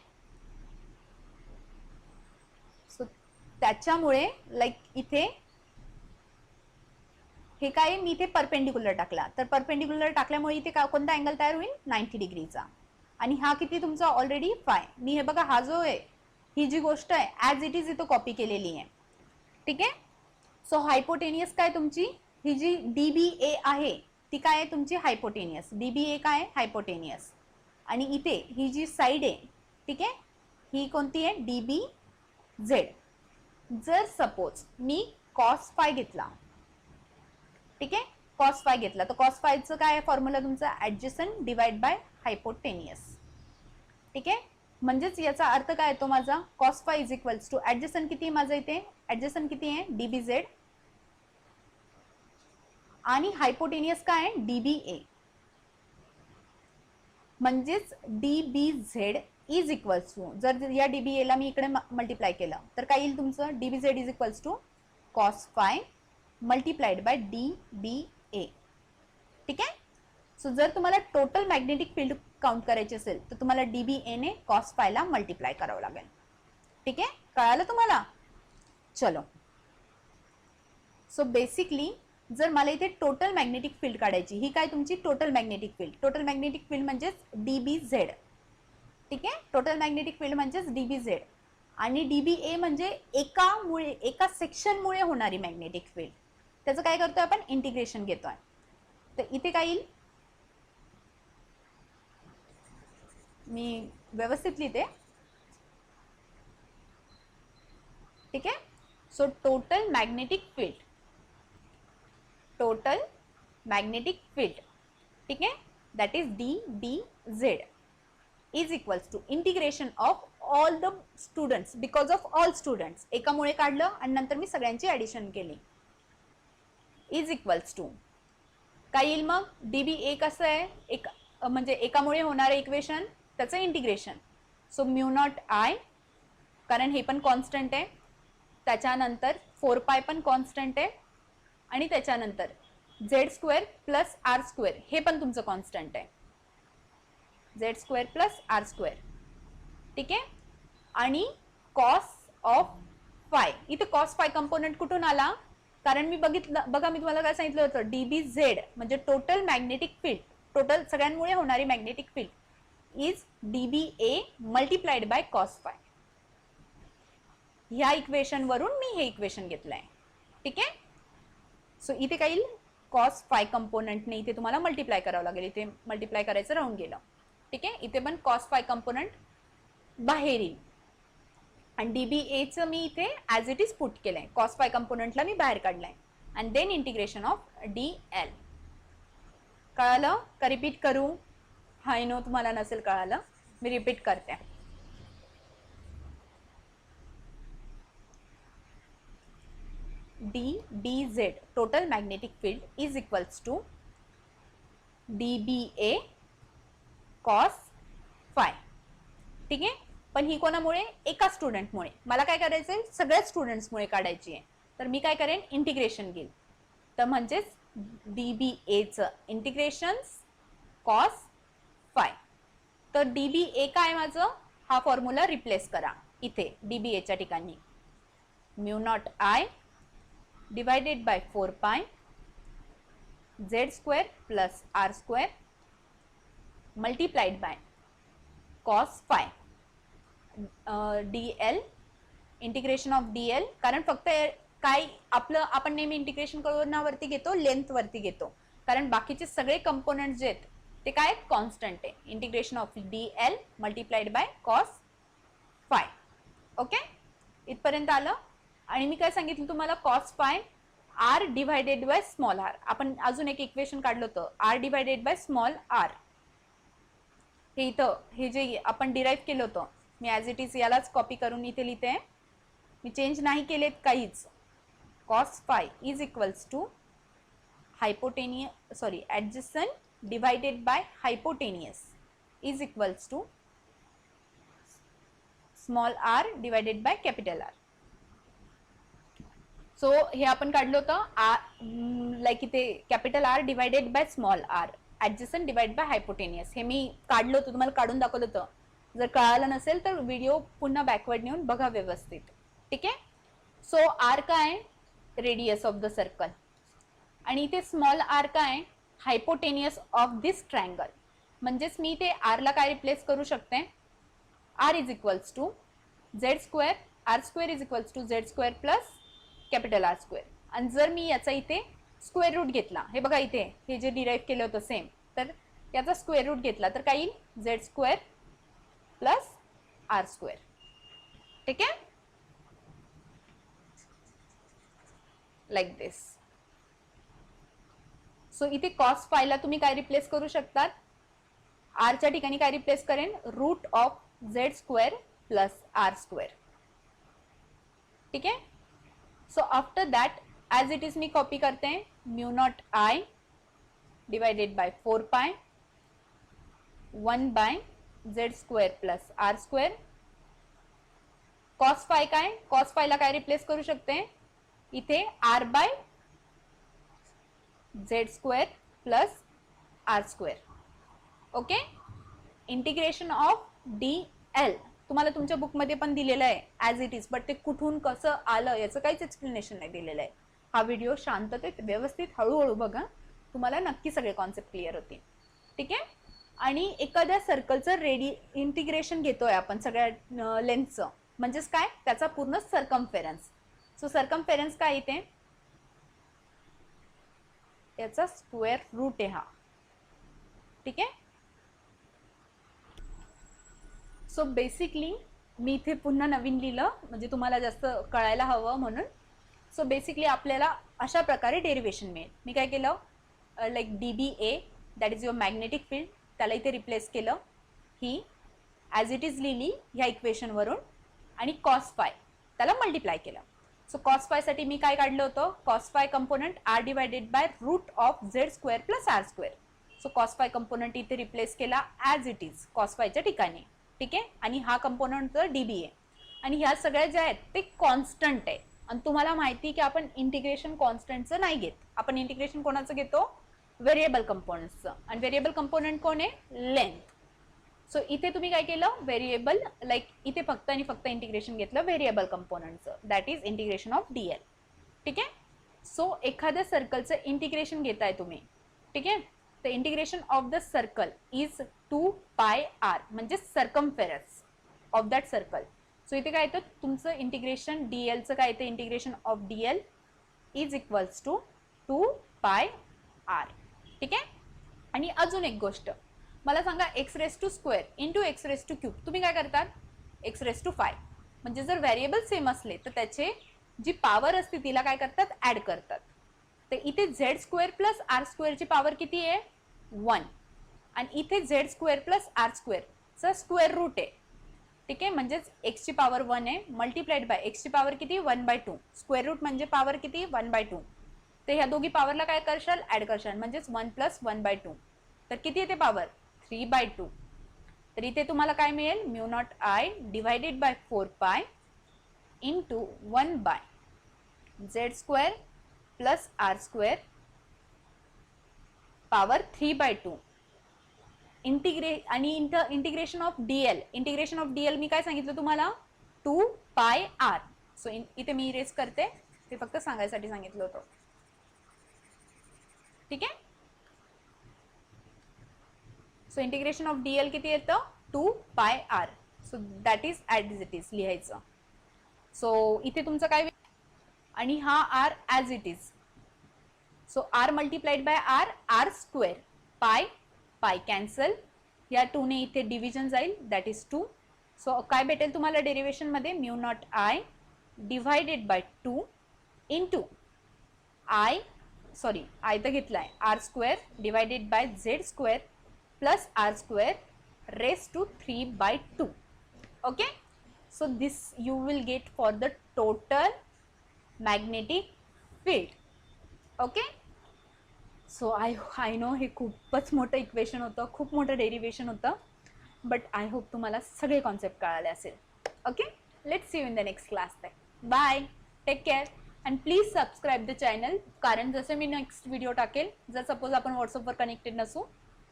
सो त्याच्यामुळे लाईक इथे हे काय, मी इथे परपेंडिक्युलर टाकला, तर परपेंडिक्युलर टाकल्यामुळे इथे कोणता अँगल तयार होईल, 90 डिग्रीचा. आणि हा किती तुमचा ऑलरेडी फाय. मी हे बघा, हा जो आहे, ही जी गोष्ट आहे ॲज इट इज इथं कॉपी केलेली आहे, ठीक आहे. सो हायपोटेनियस काय तुमची, ही जी DBA आहे ती काय आहे तुमची हायपोटेनियस. DBA काय आहे, हायपोटेनियस. आणि इथे ही जी साईड आहे, ठीक आहे, ही कोणती आहे, DBZ. जर सपोज मी कॉस फाय घेतला, ठीक आहे, कॉस फाय घेतला, तर कॉस फायचं काय आहे फॉर्म्युला तुमचा, ऍडजसंट डिवाइड बाय हायपोटेनियस, ठीक आहे. म्हणजेच याचा अर्थ काय येतो माझा, cos phi is equals to adjacent किती आहे माझं इथे, ऍडजसंट किती आहे, DBZ, आणि हायपोटेनियस काय आहे, DBA. म्हणजेच DBZ इज इक्वल्स टू, जर या DBA ला मी इकडे मल्टिप्लाय केलं तर काय येईल तुमचं, DBZ is equals to cos phi multiplied by DBA, ठीक आहे. सो जर तुम्हाला टोटल मॅग्नेटिक फील्ड काउंट करायचे असेल तर तुम्हाला DBA ने कॉस फायला मल्टिप्लाय करावं लागेल, ठीक आहे. कळालं तुम्हाला. चलो, सो बेसिकली जर मला इथे टोटल मॅग्नेटिक फील्ड काढायची, ही काय तुमची total magnetic field, total magnetic field म्हणजेच DBZ, ठीक आहे. टोटल मॅग्नेटिक फील्ड म्हणजेच DBZ, आणि DBA म्हणजे एका सेक्शनमुळे होणारी मॅग्नेटिक फील्ड. त्याचं काय करतोय आपण, इंटिग्रेशन घेतोय. तर इथे काय येईल, मी व्यवस्थित लिहिते, ठीक आहे. So total magnetic field, total magnetic field, ठीक आहे, that is DBZ is equals to integration of all the students because of all students. एकामुळे काढलं आणि नंतर मी सगळ्यांची ऍडिशन केली, इज इक्वल्स टू काय येईल मग, DBA कसं आहे, एक म्हणजे एकामुळे होणारं इक्वेशन, त्याचं integration. So mu naught I, कारण हे पण कॉन्स्टंट आहे, त्याच्यानंतर 4π पण कॉन्स्टंट आहे, आणि त्याच्यानंतर Z² प्लस R² हे पण तुमचं कॉन्स्टंट आहे, Z² प्लस R², ठीक आहे. आणि कॉस ऑफ फाय, इथे कॉस फाय कंपोनंट कुठून आला, कारण मी बघितलं, बघा मी तुम्हाला काय सांगितलं होतं, DBZ म्हणजे टोटल मॅग्नेटिक फील्ड, टोटल सगळ्यांमुळे होणारी magnetic field is DBA multiplied by cos five. ह्या इक्वेशन वरून मी हे इक्वेशन घेतलंय, ठीक आहे. सो इथे काय येईल, कॉस फाय कंपोनंटने इथे तुम्हाला मल्टिप्लाय करावं लागेल, इथे मल्टिप्लाय करायचं राहून गेलं, ठीक आहे. इथे पण कॉस फाय कंपोनंट बाहेर येईल, आणि DBAचं मी इथे ॲज इट इज पुट केलंय, कॉस फाय कंपोनंटला मी बाहेर काढलाय, and then integration of DL. कळालं का, रिपीट करू, हाय नो तुम्हाला नसेल कळालं, मी रिपीट करते. DBZ total magnetic field is equals to DBA cos phi, ठीक आहे. पण ही कोणामुळे, एका स्टुडंटमुळे. मला काय करायचंय, सगळ्या स्टुडंट्समुळे काढायची आहे, तर मी काय करेन, इंटिग्रेशन घेईल. तर म्हणजेच DBAचं इंटिग्रेशन कॉस फाय. तर DBA काय माझं, हा फॉर्म्युला रिप्लेस करा इथे DBAच्या ठिकाणी, mu naught I divided by 4π Z² plus R² multiplied by cos phi DL, integration of DL. कारण फक्त काय आपलं, आपण नेहमी इंटिग्रेशन कोणावरती घेतो, लेंथ वरती घेतो, कारण बाकीचे सगळे कंपोनेंट जे आहेत ते काय कॉन्स्टंट आहे. Integration of DL multiplied by cos phi, okay. इथपर्यंत आलं. आणि मी काय सांगितलं तुम्हाला, cos phi R divided by small r. आपण अजून एक इक्वेशन काढलं होतं, R divided by small r. हे इथं हे जे आपण डिराईव्ह केलं होतं, मी ॲज इट इज यालाच कॉपी करून इथे लिहिते, मी चेंज नाही केलेत काहीच. Cos phi is equals to adjacent divided by hypotenuse is equals to small r divided by capital R. So हे आपण काढलं होतं लाईक इथे capital R divided by small r, adjacent divide by hypotenuse. हे मी काढलं होतं, तुम्हाला काढून दाखवलं होतं. जर कळालं नसेल तर व्हिडिओ पुन्हा बॅकवर्ड नेऊन बघा व्यवस्थित. ठीक आहे. सो आर काय, रेडियस ऑफ द सर्कल, आणि इथे स्मॉल आर काय, हायपोटेनियस ऑफ दिस ट्रायंगल. म्हणजेच मी ते आर ला काय रिप्लेस करू शकते, R is equals to Z square, R square is equals to Z square plus capital R square. आणि जर मी याचा इथे स्क्वेअर रूट घेतला, हे बघा इथे हे जे डिराईव्ह केलं होतं सेम, तर याचा स्क्वेअर रूट घेतला तर काय येईल, Z square plus R square. ठीक आहे, लाईक दिस. सो इथे कॉस फायला तुम्ही काय रिप्लेस करू शकतात, आरच्या ठिकाणी काय रिप्लेस करेन, root of Z square plus R square. ठीक आहे. So after that as it is मी कॉपी करते, mu naught I divided by 4 pi 1 by Z square plus R square. Cos phi काय, कॉस फायला काय रिप्लेस करू शकते, इथे R by Z square plus R square. Okay. Integration of D L तुम्हाला तुमच्या बुकमध्ये पण दिलेलं आहे ॲज इट इज, बट ते कुठून कसं आलं याचं काहीच एक्सप्लेनेशन नाही दिलेलं आहे. हा व्हिडिओ शांततेत व्यवस्थित हळूहळू बघा, तुम्हाला नक्की सगळे कॉन्सेप्ट क्लिअर होतील. ठीक आहे. आणि एखाद्या सर्कलचं इंटिग्रेशन घेतोय आपण सगळ्या लेंथचं, म्हणजेच काय, त्याचा पूर्ण सर्कमफेरन्स. सो सर्कमफेरन्स काय इथे, याचा स्क्वेअर रूट आहे हा. ठीक आहे. सो बेसिकली मी इथे पुन्हा नवीन लिहिलं म्हणजे तुम्हाला जास्त कळायला हवं म्हणून. सो बेसिकली आपल्याला अशा प्रकारे डेरिवेशन मिळेल. मी काय केलं, like D B A that is your magnetic field, त्याला इथे रिप्लेस केलं, ही ॲज इट इज लिहिली ह्या इक्वेशनवरून, आणि कॉस फाय त्याला मल्टिप्लाय केलं. सो कॉस फायसाठी मी काय काढलं होतं, cos phi component R divided by root of Z square plus R square. So cos phi component इथे रिप्लेस केला ॲज इट इज कॉस फायच्या ठिकाणी. ठीक आहे. आणि हा कंपोनंट तर डी बी ए, आणि ह्या सगळ्या ज्या आहेत ते कॉन्स्टंट आहे. आणि तुम्हाला माहिती की आपण इंटिग्रेशन कॉन्स्टंटचं नाही घेत, आपण इंटिग्रेशन कोणाचं घेतो, व्हेरिएबल कंपोनंट्सचं. आणि व्हेरिएबल कंपोनंट कोण आहे, लेंथ. सो इथे तुम्ही काय केलं, व्हेरिएबल लाईक इथे फक्त आणि फक्त इंटिग्रेशन घेतलं व्हेरिएबल कंपोनंटचं, that is integration of D L. ठीक आहे. सो एखाद्या सर्कलचं इंटिग्रेशन घेताय तुम्ही. ठीक आहे. The integration of the circle is 2 pi R, म्हणजे circumference of that circle. So इथे काय येतं तुमचं इंटिग्रेशन डी एलचं काय येतं, integration of D L is equals to 2 pi R. ठीक आहे. आणि अजून एक गोष्ट मला सांगा, X raise to square into X raise to cube, तुम्ही काय करतात, एक्स रेस टू 5. म्हणजे जर व्हेरिएबल सेम असले तर त्याचे जी पॉवर असते तिला काय करतात, ऍड करतात. तर इथे झेड स्क्वेअर प्लस आर स्क्वेअरची पॉवर किती आहे, 1. आणि इथे झेड स्क्वेअर प्लस आर स्क्वेअरचा स्क्वेअर रूट आहे. ठीक आहे. म्हणजेच एक्सची पॉवर 1 आहे मल्टिप्लाइड बाय एक्सची पॉवर किती, 1/2. स्क्वेअर रूट म्हणजे पॉवर किती, 1/2. तर ह्या दोघी पॉवरला काय करशाल, ऍड करशाल, म्हणजेच 1 प्लस 1/2. तर किती येते पॉवर, 3/2. तर इथे तुम्हाला काय मिळेल, mu naught I divided by 4 pi into 1 by Z square plus R square power 3/2. आणि integration of DL, integration of DL मी काय सांगितलं तुम्हाला, 2 पाय आर. सो इथे मी इरेज करते, ते फक्त सांगायसाठी सांगितलं होतं. ठीक आहे. सो इंटिग्रेशन ऑफ डीएल किती येतं, 2 pi R. So that is as it is लिहायचं. सो इथे तुमचं काय, आणि हा R as it is. So R multiplied by R, R square, pi pi cancel, या 2 ने इथे डिव्हिजन जाईल, दॅट इज 2. सो काय भेटेल तुम्हाला डेरिवेशनमध्ये, mu naught I divided by 2 into I तर घेतलाय R square divided by Z square plus R square raise to 3/2. Okay. So this you will get for the total magnetic field. Okay. So I know हे खूपच मोठं equation होतं, खूप मोठं derivation होतं, but I hope तुम्हाला सगळे concept कळाले असेल. Okay. Let's see you in the next class. Bye, take care, and please subscribe the channel, कारण जसं मी नेक्स्ट व्हिडिओ टाकेल, जर सपोज आपण व्हॉट्सअपवर कनेक्टेड नसू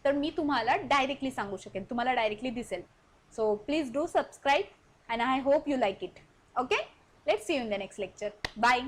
तर मी तुम्हाला डायरेक्टली सांगू शकेन, तुम्हाला डायरेक्टली दिसेल. So please do subscribe and I hope you like it. Okay, let's see you in the next lecture. Bye.